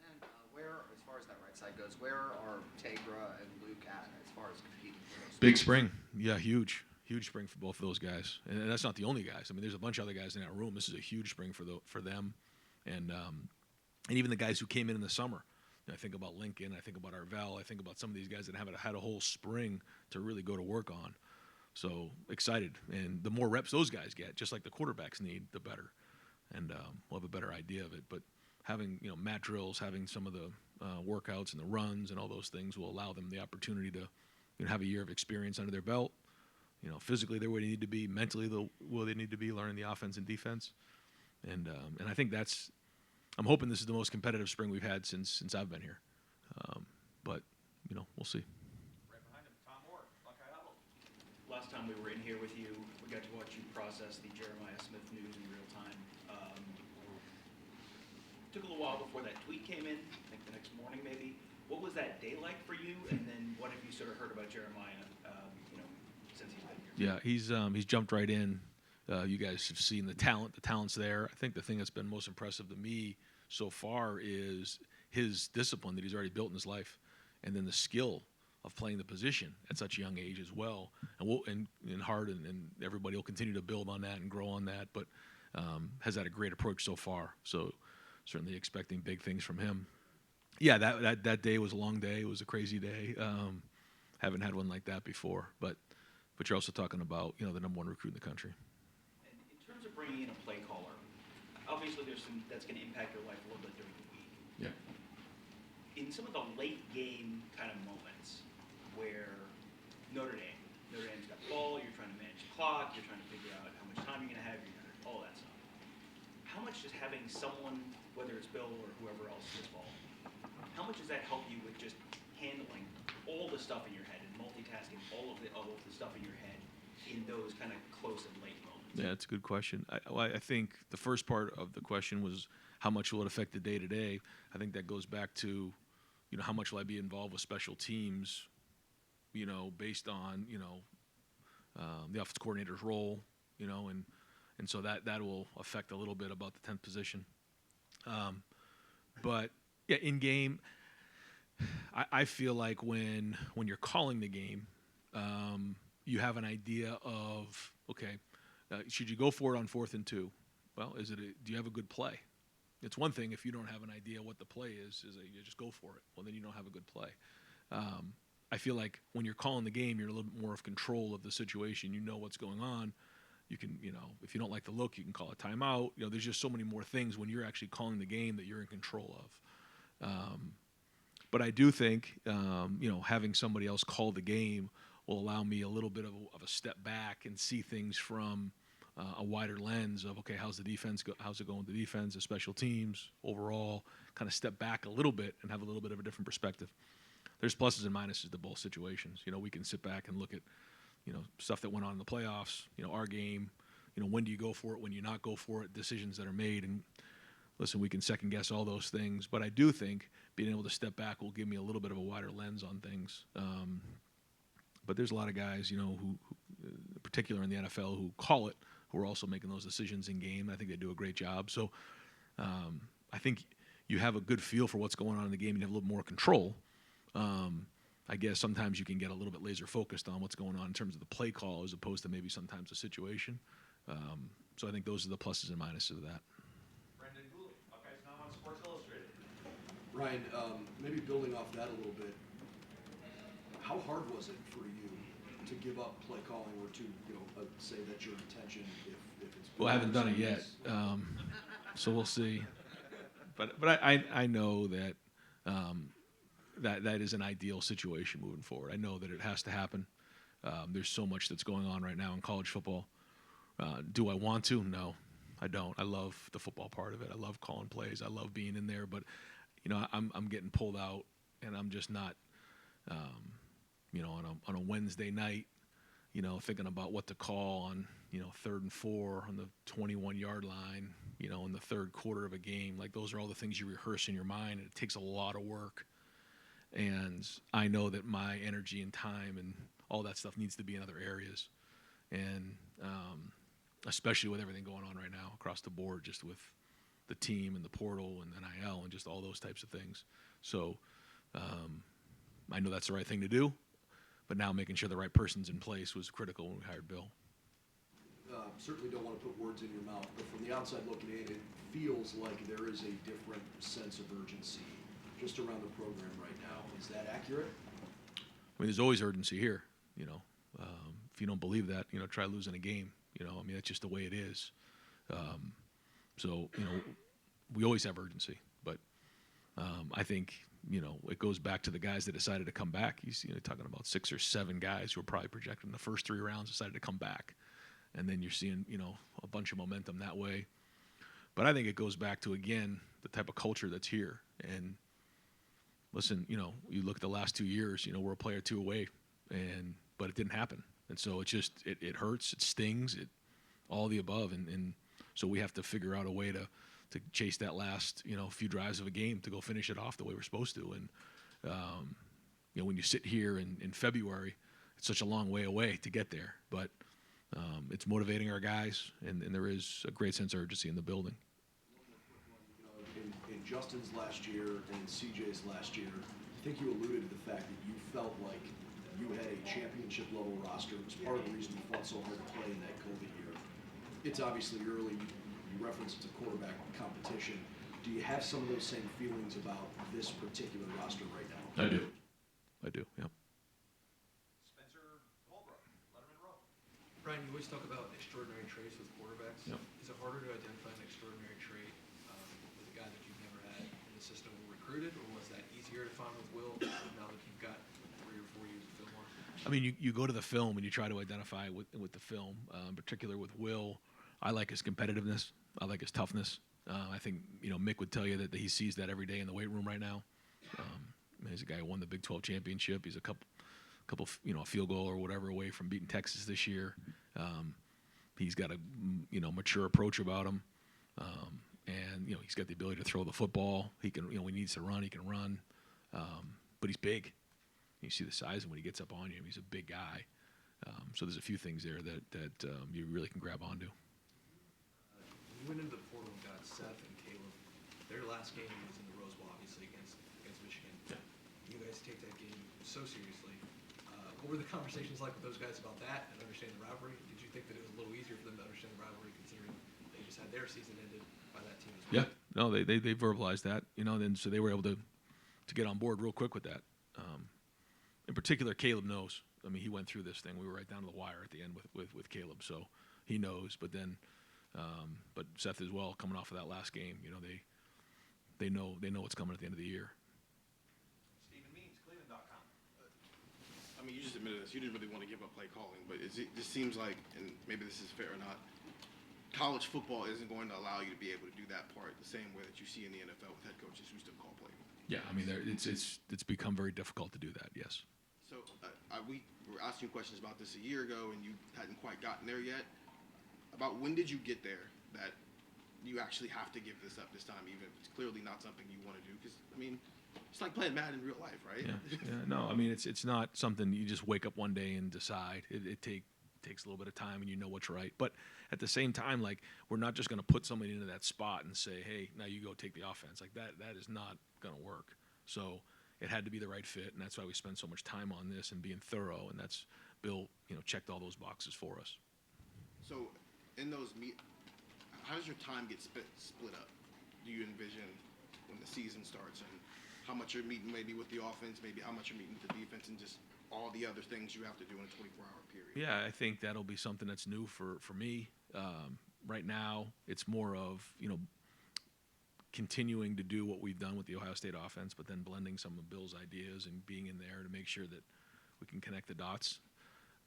And where, as far as that right side goes, where are Tegra and Luke at as far as competing for those Big spots? spring, yeah, huge spring for both of those guys, and that's not the only guys. I mean, there's a bunch of other guys in that room. This is a huge spring for them, and even the guys who came in the summer. I think about Lincoln, I think about Arvell, I think about some of these guys that haven't had a whole spring to really go to work on. So excited, and the more reps those guys get, just like the quarterbacks need, the better, and we'll have a better idea of it. But having mat drills, having some of the workouts and the runs and all those things will allow them the opportunity to have a year of experience under their belt. Physically they're where they need to be, mentally where they need to be, learning the offense and defense, and I think I'm hoping this is the most competitive spring we've had since I've been here, but we'll see. Right behind him, Tom Moore, Buckeye Huddle. Last time we were in here with you, we got to watch you process the Jeremiah Smith news in real time. Took a little while before that tweet came in, I think the next morning maybe. What was that day like for you? And then what have you sort of heard about Jeremiah, since he's been here? Yeah, he's jumped right in. You guys have seen the talent. The talent's there. I think the thing that's been most impressive to me so far is his discipline that he's already built in his life, and then the skill of playing the position at such a young age as well. And Harden and everybody will continue to build on that and grow on that, but has had a great approach so far. So certainly expecting big things from him. Yeah, that day was a long day. It was a crazy day. Haven't had one like that before, but you're also talking about the number one recruit in the country. And in terms of bringing in a play caller, obviously there's some that's going to impact your life a little bit during the week. Yeah. In some of the late game kind of moments where Notre Dame's got the ball, you're trying to manage the clock, you're trying to figure out how much time you're going to have, all that stuff. How much does having someone, whether it's Bill or whoever else is involved, how much does that help you with just handling all the stuff in your head and multitasking all of the stuff in your head in those kind of close and late moments? Yeah, it's a good question. I think the first part of the question was how much will it affect the day-to-day. I think that goes back to, how much will I be involved with special teams, based on, the offensive coordinator's role, and so that will affect a little bit about the 10th position. But yeah, in game, I feel like when you're calling the game, you have an idea of, okay, should you go for it on 4th and 2? Well, do you have a good play? It's one thing if you don't have an idea what the play is that you just go for it. Well, then you don't have a good play. I feel like when you're calling the game, you're a little bit more of control of the situation. You know what's going on. You can, if you don't like the look, you can call a timeout. There's just so many more things when you're actually calling the game that you're in control of. But I do think, having somebody else call the game will allow me a little bit of a step back and see things from a wider lens of, okay, how's the defense how's it going with the defense, the special teams, overall, kind of step back a little bit and have a little bit of a different perspective. There's pluses and minuses to both situations. We can sit back and look at, stuff that went on in the playoffs, our game, when do you go for it, when you not go for it, decisions that are made. And listen, we can second guess all those things, but I do think being able to step back will give me a little bit of a wider lens on things. But there's a lot of guys, who in particular in the NFL, who call it, who are also making those decisions in game. I think they do a great job. So I think you have a good feel for what's going on in the game and you have a little more control. I guess sometimes you can get a little bit laser focused on what's going on in terms of the play call as opposed to maybe sometimes the situation. So I think those are the pluses and minuses of that. Brendan Gooley, Buckeyes now on Sports Illustrated. Ryan, maybe building off that a little bit, how hard was it for you to give up play calling or to, say that's your intention if it's... Well, I haven't done it yet, so we'll see. But I know that that is an ideal situation moving forward. I know that it has to happen. There's so much that's going on right now in college football. Do I want to? No, I don't. I love the football part of it. I love calling plays. I love being in there. But I'm getting pulled out, and I'm just not. On a Wednesday night, thinking about what to call on 3rd and 4 on the 21-yard line, in the third quarter of a game. Like, those are all the things you rehearse in your mind, and it takes a lot of work. And I know that my energy and time and all that stuff needs to be in other areas. And especially with everything going on right now across the board, just with the team and the portal and NIL and just all those types of things. So I know that's the right thing to do, but now making sure the right person's in place was critical when we hired Bill. Certainly don't want to put words in your mouth, but from the outside looking in, it feels like there is a different sense of urgency just around the program right now. Is that accurate? I mean, there's always urgency here, if you don't believe that, try losing a game, that's just the way it is. So, we always have urgency, but I think, it goes back to the guys that decided to come back. He's talking about 6 or 7 guys who were probably projected in the first 3 rounds decided to come back. And then you're seeing, a bunch of momentum that way. But I think it goes back to, again, the type of culture that's here. And listen, you look at the last 2 years, we're a player 2 away, but it didn't happen. And so it just, it hurts, it stings, all the above. And so we have to figure out a way to chase that last, few drives of a game to go finish it off the way we're supposed to. And, when you sit here in February, it's such a long way away to get there. But it's motivating our guys, and there is a great sense of urgency in the building. In Justin's last year and in CJ's last year, I think you alluded to the fact that you felt like you had a championship level roster. It was part of the reason you fought so hard to play in that COVID year. It's obviously early. You referenced it's a quarterback competition. Do you have some of those same feelings about this particular roster right now? I do, yeah. Spencer Holbrook, Letterman Row. Ryan, you always talk about extraordinary traits with quarterbacks. Yep. Is it harder to identify an extraordinary trait with a guy that you've never had in the system or recruited, or was that easier to find with Will now that you've got 3 or 4 years of film on? I mean, you go to the film and you try to identify with the film, in particular with Will. I like his competitiveness. I like his toughness. I think, Mick would tell you that he sees that every day in the weight room right now. He's a guy who won the Big 12 championship. He's a couple, a field goal or whatever away from beating Texas this year. He's got a, mature approach about him. And, he's got the ability to throw the football. He can, when he needs to run, he can run. But he's big. You see the size of him when he gets up on you. He's a big guy. So there's a few things there that you really can grab onto. You went into the portal and got Seth and Caleb. Their last game was in the Rose Bowl, obviously, against Michigan. Yeah. You guys take that game so seriously. What were the conversations like with those guys about that and understanding the rivalry? Did you think that it was a little easier for them to understand the rivalry, considering they just had their season ended by that team as well? Yeah, no, they verbalized that, then so they were able to get on board real quick with that. In particular, Caleb knows. I mean, he went through this thing. We were right down to the wire at the end with Caleb, so he knows. But then, but Seth as well, coming off of that last game, they know what's coming at the end of the year. Stephen Means, Cleveland.com. I mean, you just admitted this. You didn't really want to give up play calling, but it just seems like, and maybe this is fair or not, college football isn't going to allow you to be able to do that part the same way that you see in the NFL with head coaches who still call play. Yeah, I mean, it's become very difficult to do that. Yes. So we were asking you questions about this a year ago, and you hadn't quite gotten there yet. About when did you get there that you actually have to give this up this time, even if it's clearly not something you want to do? Because, I mean, it's like playing Madden in real life, right? Yeah. No, I mean, it's not something you just wake up one day and decide. It takes a little bit of time, and you know what's right. But at the same time, like, we're not just going to put somebody into that spot and say, hey, now you go take the offense. Like, that is not going to work. So it had to be the right fit, and that's why we spend so much time on this and being thorough. And that's Bill, checked all those boxes for us. So in those how does your time get split up? Do you envision when the season starts, and how much you're meeting maybe with the offense, maybe how much you're meeting with the defense, and just all the other things you have to do in a 24-hour period? Yeah, I think that'll be something that's new for me. Right now, it's more of, continuing to do what we've done with the Ohio State offense, but then blending some of Bill's ideas and being in there to make sure that we can connect the dots.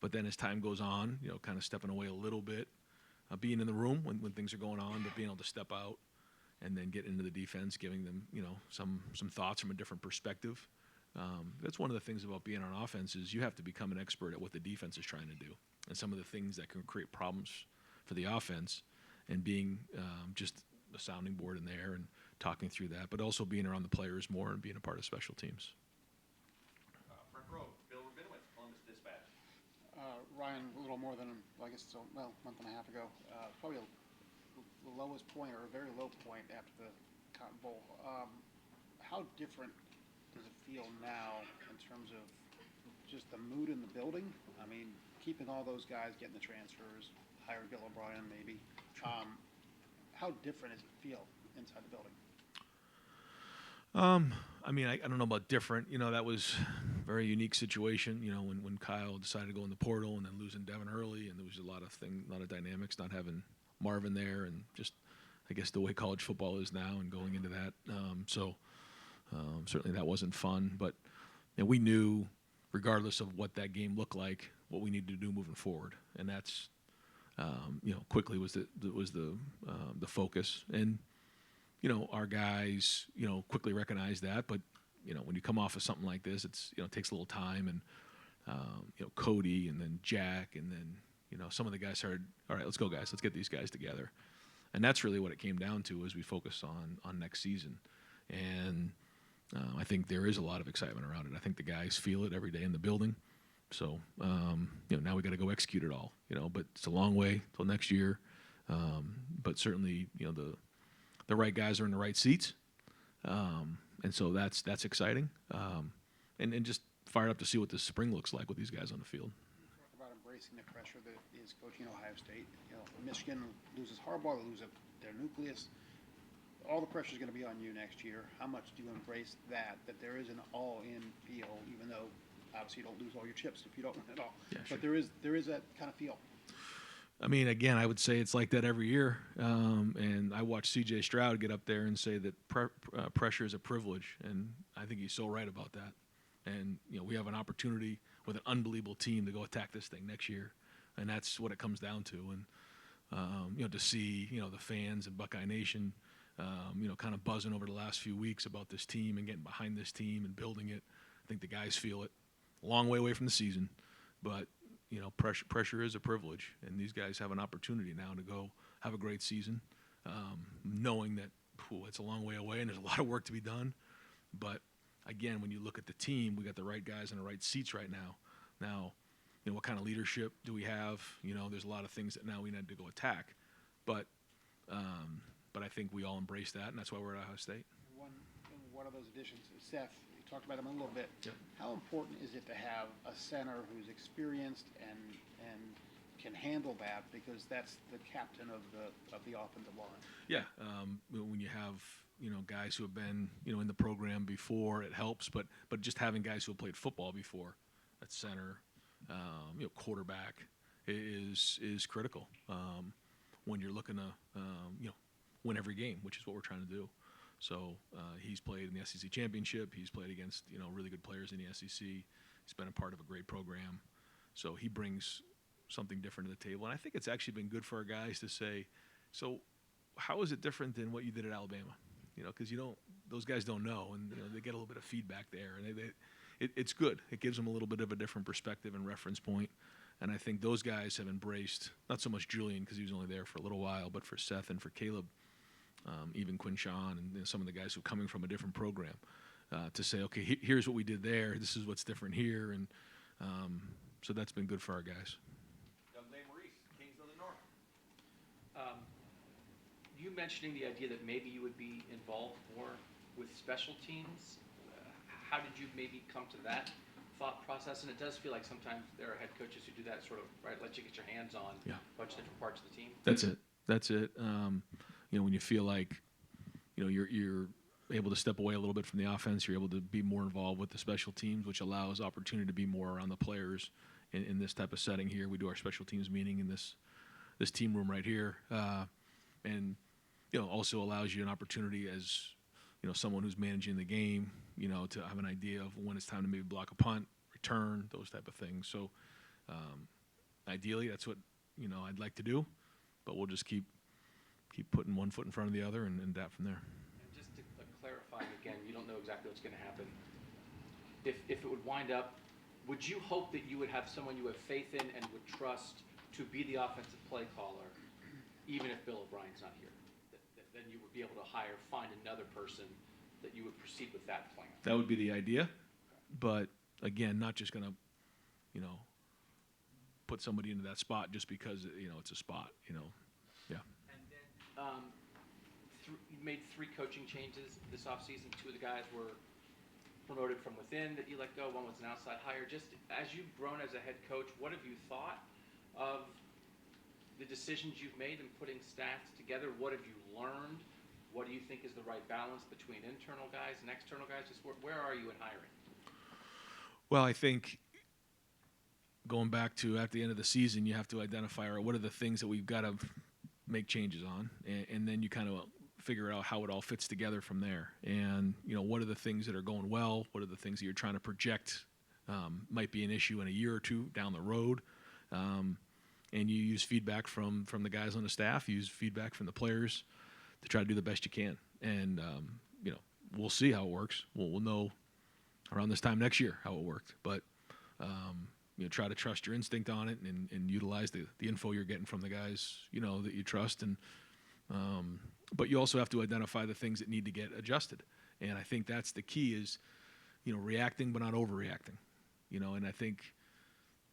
But then as time goes on, kind of stepping away a little bit, being in the room when things are going on, but being able to step out and then get into the defense, giving them, some thoughts from a different perspective. That's one of the things about being on offense is you have to become an expert at what the defense is trying to do and some of the things that can create problems for the offense, and being just a sounding board in there and talking through that, but also being around the players more and being a part of special teams. Front row, Bill Rabinowitz, Columbus Dispatch. Ryan, a little more than, I guess, a month and a half ago, probably the lowest point or a very low point after the Cotton Bowl. How different does it feel now in terms of just the mood in the building? I mean, keeping all those guys, getting the transfers, hiring Bill O'Brien maybe. How different does it feel inside the building? I don't know about different. That was a very unique situation, when Kyle decided to go in the portal and then losing Devin early, and there was a lot of dynamics, not having Marvin there, and just, I guess, the way college football is now and going into that. Certainly that wasn't fun, but we knew, regardless of what that game looked like, what we needed to do moving forward, and that's quickly was the focus. And our guys quickly recognized that, but when you come off of something like this, it takes a little time. And Cody and then Jack and then some of the guys started, all right, let's go, guys, let's get these guys together. And that's really what it came down to as we focus on next season. And I think there is a lot of excitement around it. I think the guys feel it every day in the building. So, now we got to go execute it all, but it's a long way till next year. But certainly, the right guys are in the right seats. And so that's exciting. And just fired up to see what this spring looks like with these guys on the field. Talk about embracing the pressure that is coaching Ohio State. Michigan loses Harbaugh, they lose their nucleus. All the pressure is going to be on you next year. How much do you embrace that there is an all-in feel, even though obviously you don't lose all your chips if you don't win it all. Yeah, sure. But there is that kind of feel. Again, I would say it's like that every year. And I watched C.J. Stroud get up there and say that pressure is a privilege, and I think he's so right about that. And we have an opportunity with an unbelievable team to go attack this thing next year, and that's what it comes down to. And to see the fans and Buckeye Nation, kind of buzzing over the last few weeks about this team and getting behind this team and building it. I think the guys feel it. A long way away from the season, but pressure is a privilege, and these guys have an opportunity now to go have a great season, knowing that it's a long way away and there's a lot of work to be done. But again, when you look at the team, we got the right guys in the right seats right now. Now, what kind of leadership do we have? There's a lot of things that now we need to go attack, but I think we all embrace that, and that's why we're at Ohio State. One of those additions, Seth, you talked about him a little bit. Yep. How important is it to have a center who's experienced and can handle that, because that's the captain of the offensive line? Yeah, when you have guys who have been in the program before, it helps. But just having guys who have played football before at center, quarterback is critical when you're looking to win every game, which is what we're trying to do. So he's played in the SEC championship. He's played against really good players in the SEC. He's been a part of a great program. So he brings something different to the table. And I think it's actually been good for our guys to say, so how is it different than what you did at Alabama? Because those guys don't know, and they get a little bit of feedback there, and it's good. It gives them a little bit of a different perspective and reference point. And I think those guys have embraced, not so much Julian because he was only there for a little while, but for Seth and for Caleb, even Quinshon and some of the guys who are coming from a different program, to say, okay, here's what we did there. This is what's different here. And so that's been good for our guys. Douglas Maurice, Kings of the North. You mentioning the idea that maybe you would be involved more with special teams, how did you maybe come to that thought process? And it does feel like sometimes there are head coaches who do that sort of, right, let you get your hands on a bunch of different parts of the team. That's it. That's it. When you feel like, you're able to step away a little bit from the offense, you're able to be more involved with the special teams, which allows opportunity to be more around the players in this type of setting here. We do our special teams meeting in this team room right here, and also allows you an opportunity as someone who's managing the game, to have an idea of when it's time to maybe block a punt, return, those type of things. So ideally, that's what I'd like to do, but we'll just keep putting one foot in front of the other and adapt from there. And just to clarify again, you don't know exactly what's going to happen. If it would wind up, would you hope that you would have someone you have faith in and would trust to be the offensive play caller, even if Bill O'Brien's not here? Then you would be able to find another person that you would proceed with that plan. That would be the idea, but again, not just going to, put somebody into that spot just because it's a spot. Yeah. And then you made 3 coaching changes this offseason. 2 of the guys were promoted from within that you let go. One was an outside hire. Just as you've grown as a head coach, what have you thought of the decisions you've made in putting staffs together? What have you learned? What do you think is the right balance between internal guys and external guys? Just where are you in hiring? Well, I think going back to at the end of the season, you have to identify what are the things that we've got to make changes on, and then you kind of figure out how it all fits together from there. And what are the things that are going well? What are the things that you're trying to project might be an issue in a year or two down the road? And you use feedback from the guys on the staff, you use feedback from the players to try to do the best you can. And we'll see how it works. We'll know around this time next year how it worked. But try to trust your instinct on it and utilize the info you're getting from the guys that you trust. And but you also have to identify the things that need to get adjusted. And I think that's the key is reacting but not overreacting. And I think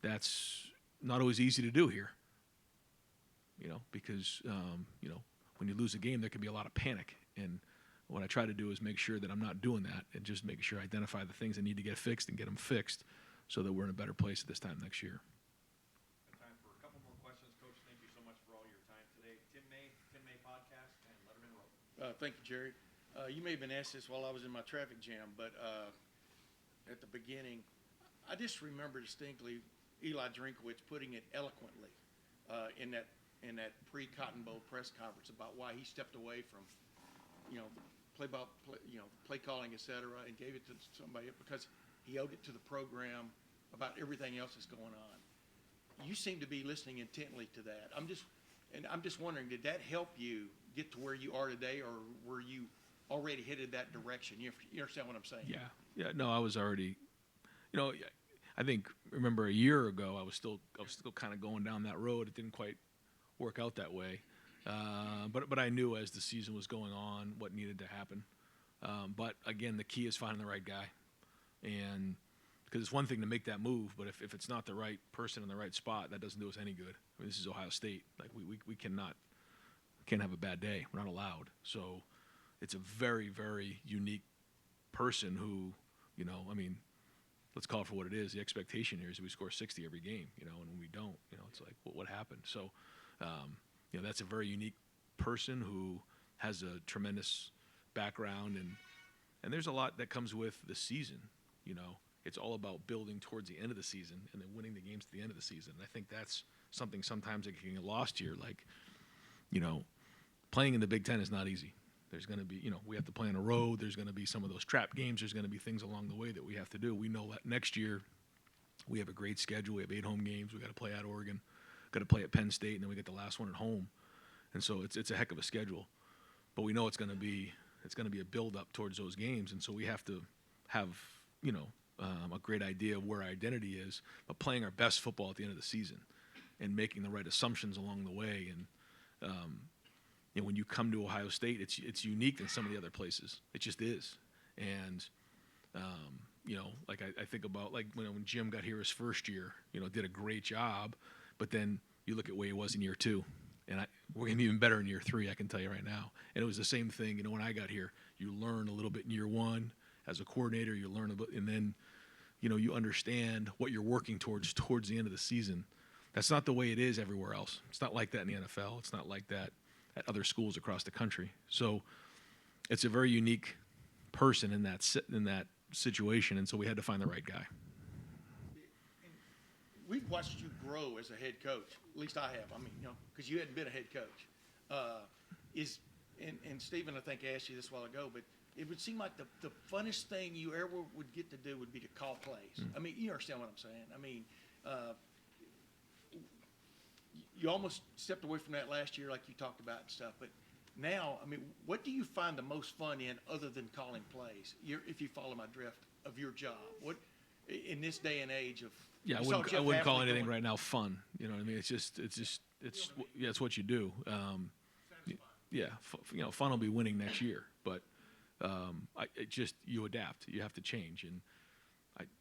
that's not always easy to do here. Because when you lose a game, there can be a lot of panic. And what I try to do is make sure that I'm not doing that and just make sure I identify the things that need to get fixed and get them fixed so that we're in a better place at this time next year. Time for a couple more questions. Coach, thank you so much for all your time today. Tim May Podcast, and Letterman Road. Thank you, Jerry. You may have been asked this while I was in my traffic jam, but at the beginning, I just remember distinctly Eli Drinkowitz putting it eloquently in that pre-Cotton Bowl press conference about why he stepped away from, play calling, et cetera, and gave it to somebody because he owed it to the program about everything else that's going on. You seem to be listening intently to that. I'm just wondering, did that help you get to where you are today, or were you already headed that direction? You understand what I'm saying? Yeah. No, I was already. I think remember a year ago, I was still kind of going down that road. It didn't quite work out that way, but I knew as the season was going on what needed to happen. But again, the key is finding the right guy, and because it's one thing to make that move, but if it's not the right person in the right spot, that doesn't do us any good. I mean, this is Ohio State. Like we can't have a bad day. We're not allowed. So it's a very, very unique person who, let's call it for what it is. The expectation here is we score 60 every game, and when we don't, it's like, what happened? So, that's a very unique person who has a tremendous background, and there's a lot that comes with the season. It's all about building towards the end of the season and then winning the games at the end of the season. And I think that's something sometimes that can get lost here. Like, playing in the Big Ten is not easy. There's going to be, we have to play on a road. There's going to be some of those trap games. There's going to be things along the way that we have to do. We know that next year we have a great schedule. We have 8 home games. We got to play at Oregon, got to play at Penn State, and then we get the last one at home. And so it's a heck of a schedule. But we know it's going to be a build up towards those games, and so we have to have a great idea of where our identity is, but playing our best football at the end of the season and making the right assumptions along the way. And when you come to Ohio State, it's unique than some of the other places. It just is. And like I think about like when Jim got here his first year, did a great job, but then you look at where he was in year 2, and we're gonna be even better in year 3. I can tell you right now. And it was the same thing. When I got here, you learn a little bit in year 1 as a coordinator. You learn a bit, and then you understand what you're working towards the end of the season. That's not the way it is everywhere else. It's not like that in the NFL. It's not like that at other schools across the country. So it's a very unique person in that situation, and so we had to find the right guy. We've watched you grow as a head coach. At least I have. I mean, because you hadn't been a head coach. And Stephen, I think, asked you this a while ago, but it would seem like the funnest thing you ever would get to do would be to call plays. I mean, you understand what I'm saying. I mean, you almost stepped away from that last year like you talked about and stuff, but now, I mean, what do you find the most fun in other than calling plays, if you follow my drift, of your job? What, in this day and age of... Yeah, I wouldn't call anything right now fun. You know what I mean? It's what you do. Fun will be winning next year, but you adapt. You have to change, and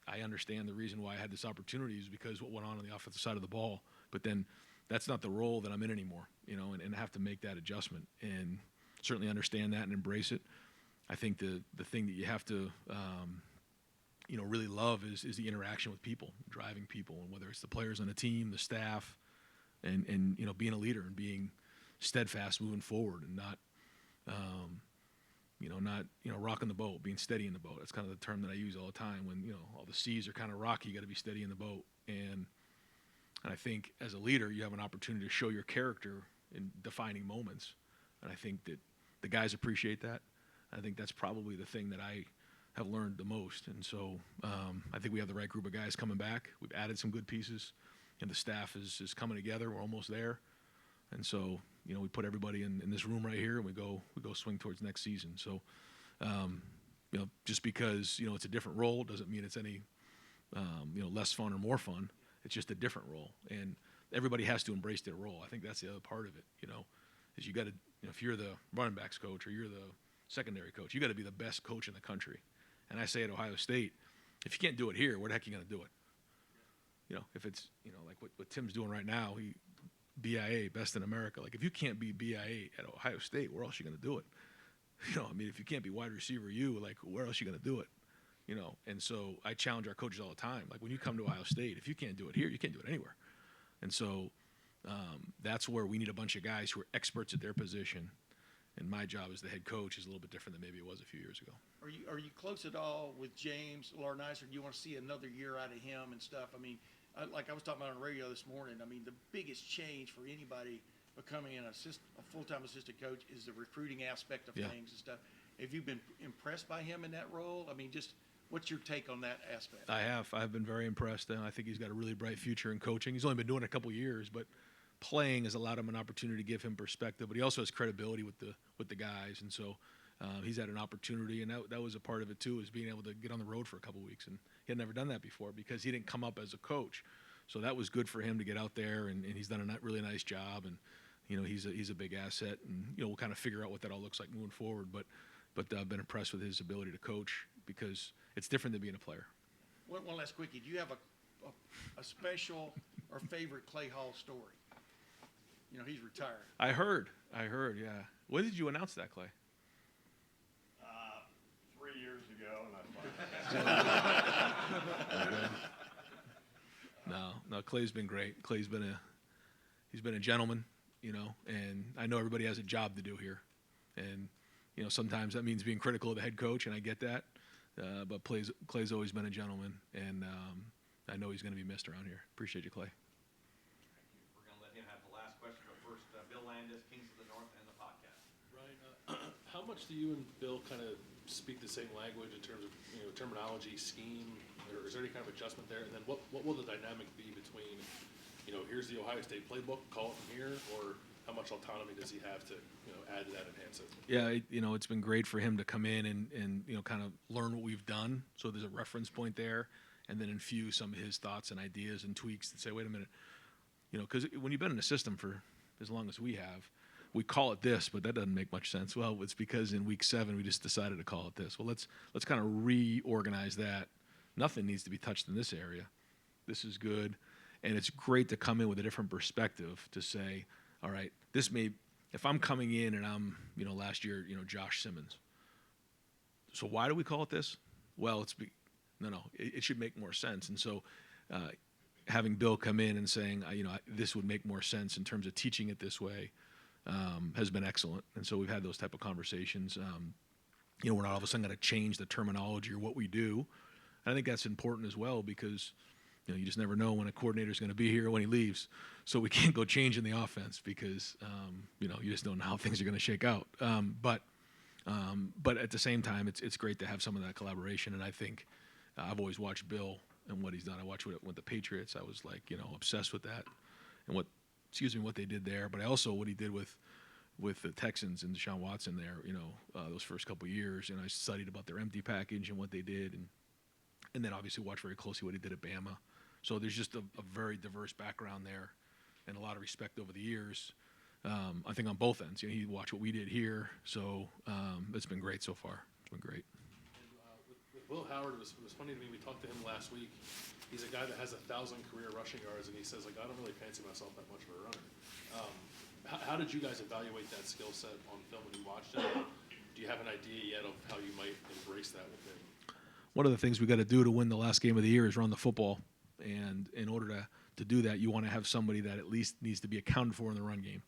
I understand the reason why I had this opportunity is because what went on the offensive side of the ball. But then that's not the role that I'm in anymore, and I have to make that adjustment and certainly understand that and embrace it. I think the thing that you have to really love is the interaction with people, driving people, and whether it's the players on the team, the staff, and being a leader and being steadfast moving forward and not rocking the boat, being steady in the boat. That's kind of the term that I use all the time when all the seas are kind of rocky. You got to be steady in the boat, and I think as a leader you have an opportunity to show your character in defining moments, and I think that the guys appreciate that. I think that's probably the thing that I have learned the most, and so I think we have the right group of guys coming back. We've added some good pieces, and the staff is coming together. We're almost there, and so we put everybody in this room right here, and we go swing towards next season. So just because it's a different role doesn't mean it's any less fun or more fun. It's just a different role, and everybody has to embrace their role. I think that's the other part of it. Is you got to if you're the running backs coach or you're the secondary coach, you got to be the best coach in the country. And I say at Ohio State, if you can't do it here, where the heck are you going to do it? If it's like what Tim's doing right now, BIA, best in America. Like if you can't be BIA at Ohio State, where else are you going to do it? If you can't be wide receiver, like where else are you going to do it? And so I challenge our coaches all the time. Like when you come to Ohio State, if you can't do it here, you can't do it anywhere. And so that's where we need a bunch of guys who are experts at their position. And my job as the head coach is a little bit different than maybe it was a few years ago. Are you close at all with James Larnizer? Do you want to see another year out of him and stuff? I mean, like I was talking about on the radio this morning, I mean, the biggest change for anybody becoming a full-time assistant coach is the recruiting aspect of things and stuff. Have you been impressed by him in that role? I mean, just what's your take on that aspect? I've been very impressed, and I think he's got a really bright future in coaching. He's only been doing it a couple years, but playing has allowed him an opportunity to give him perspective, but he also has credibility with the guys, and so he's had an opportunity, and that was a part of it too, is being able to get on the road for a couple weeks, and he had never done that before because he didn't come up as a coach, so that was good for him to get out there, and he's done a really nice job, and he's a big asset, and we'll kind of figure out what that all looks like moving forward, but I've been impressed with his ability to coach because it's different than being a player. One last quickie. Do you have a special or favorite Clay Hall story? He's retired. I heard, yeah. When did you announce that, Clay? 3 years ago, and I finally. No, Clay's been great. Clay's been a gentleman, and I know everybody has a job to do here. And, sometimes that means being critical of the head coach, and I get that. But Clay's always been a gentleman, and I know he's going to be missed around here. Appreciate you, Clay. We're going to let him have the last question, but first, Bill Landis, Kings of the North, and the podcast. Ryan, how much do you and Bill kind of speak the same language in terms of terminology, scheme, or is there any kind of adjustment there? And then what will the dynamic be between, here's the Ohio State playbook, call it from here, or how much autonomy does he have to add to that, enhance it? Yeah, it's been great for him to come in and kind of learn what we've done, so there's a reference point there, and then infuse some of his thoughts and ideas and tweaks and say, wait a minute, because when you've been in a system for as long as we have, we call it this, but that doesn't make much sense. Well, it's because in week 7 we just decided to call it this. Well, let's kind of reorganize that. Nothing needs to be touched in this area. This is good, and it's great to come in with a different perspective to say, all right, if I'm coming in and I'm, last year, Josh Simmons. So why do we call it this? Well, it should make more sense. And so having Bill come in and saying, this would make more sense in terms of teaching it this way, has been excellent. And so we've had those type of conversations. You know, we're not all of a sudden going to change the terminology or what we do. And I think that's important as well because, you know, you just never know when a coordinator is going to be here or when he leaves. So we can't go changing the offense because, you know, you just don't know how things are going to shake out. But at the same time, it's great to have some of that collaboration. And I think I've always watched Bill and what he's done. I watched with the Patriots. I was like, you know, obsessed with that and what they did there. But I also what he did with the Texans and Deshaun Watson there, you know, those first couple of years. And I studied about their empty package and what they did. And then obviously watched very closely what he did at Bama. So there's just a very diverse background there and a lot of respect over the years. I think on both ends, you know, he watched what we did here. So it's been great so far. It's been great. With Will Howard, it was funny to me. We talked to him last week. He's a guy that has 1,000 career rushing yards, and he says, like, I don't really fancy myself that much of a runner. How did you guys evaluate that skill set on film when you watched it? Do you have an idea yet of how you might embrace that with him? One of the things we got to do to win the last game of the year is run the football. And in order to do that, you want to have somebody that at least needs to be accounted for in the run game.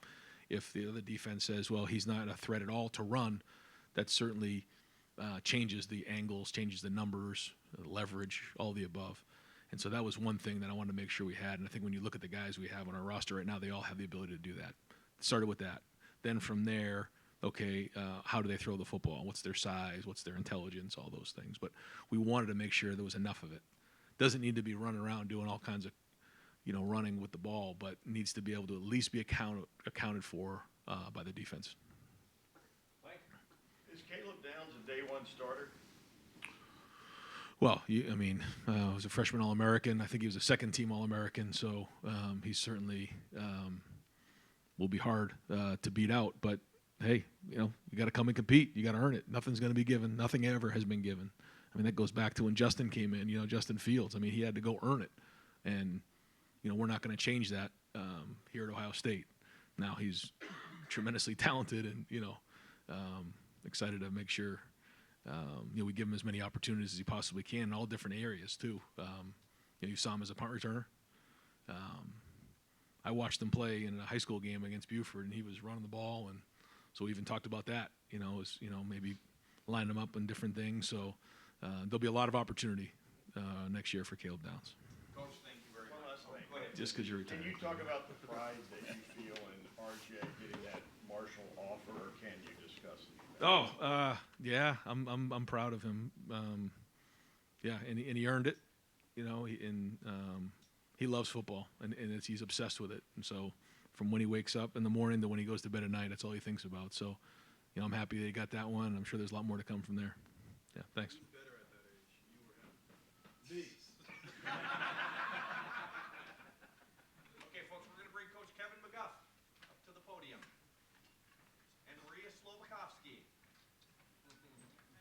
If the other defense says, well, he's not a threat at all to run, that certainly changes the angles, changes the numbers, leverage, all the above. And so that was one thing that I wanted to make sure we had. And I think when you look at the guys we have on our roster right now, they all have the ability to do that. Started with that. Then from there, okay, how do they throw the football? What's their size? What's their intelligence? All those things. But we wanted to make sure there was enough of it. Doesn't need to be running around doing all kinds of, you know, running with the ball, but needs to be able to at least be accounted for by the defense. Is Caleb Downs a day one starter? Well, he was a freshman All-American. I think he was a second-team All-American, so he certainly will be hard to beat out. But, hey, you know, you got to come and compete. You got to earn it. Nothing's going to be given. Nothing ever has been given. I mean, that goes back to when Justin came in, you know, Justin Fields. I mean, he had to go earn it. And, you know, we're not going to change that here at Ohio State. Now he's tremendously talented and, you know, excited to make sure you know, we give him as many opportunities as he possibly can in all different areas too. You know, you saw him as a punt returner. I watched him play in a high school game against Buford, and he was running the ball, and so we even talked about that. You know, maybe line him up in different things. So there'll be a lot of opportunity next year for Caleb Downs. Coach, thank you very much. Go ahead. Just because you're retired. Can you talk about the pride that you feel in RJ getting that Marshall offer, or can you discuss it? Yeah, I'm proud of him. Yeah, and he earned it. You know, he loves football, and he's obsessed with it. And so, from when he wakes up in the morning to when he goes to bed at night, that's all he thinks about. So, you know, I'm happy that he got that one. I'm sure there's a lot more to come from there. Yeah, thanks. Better at that age. You were him. Me.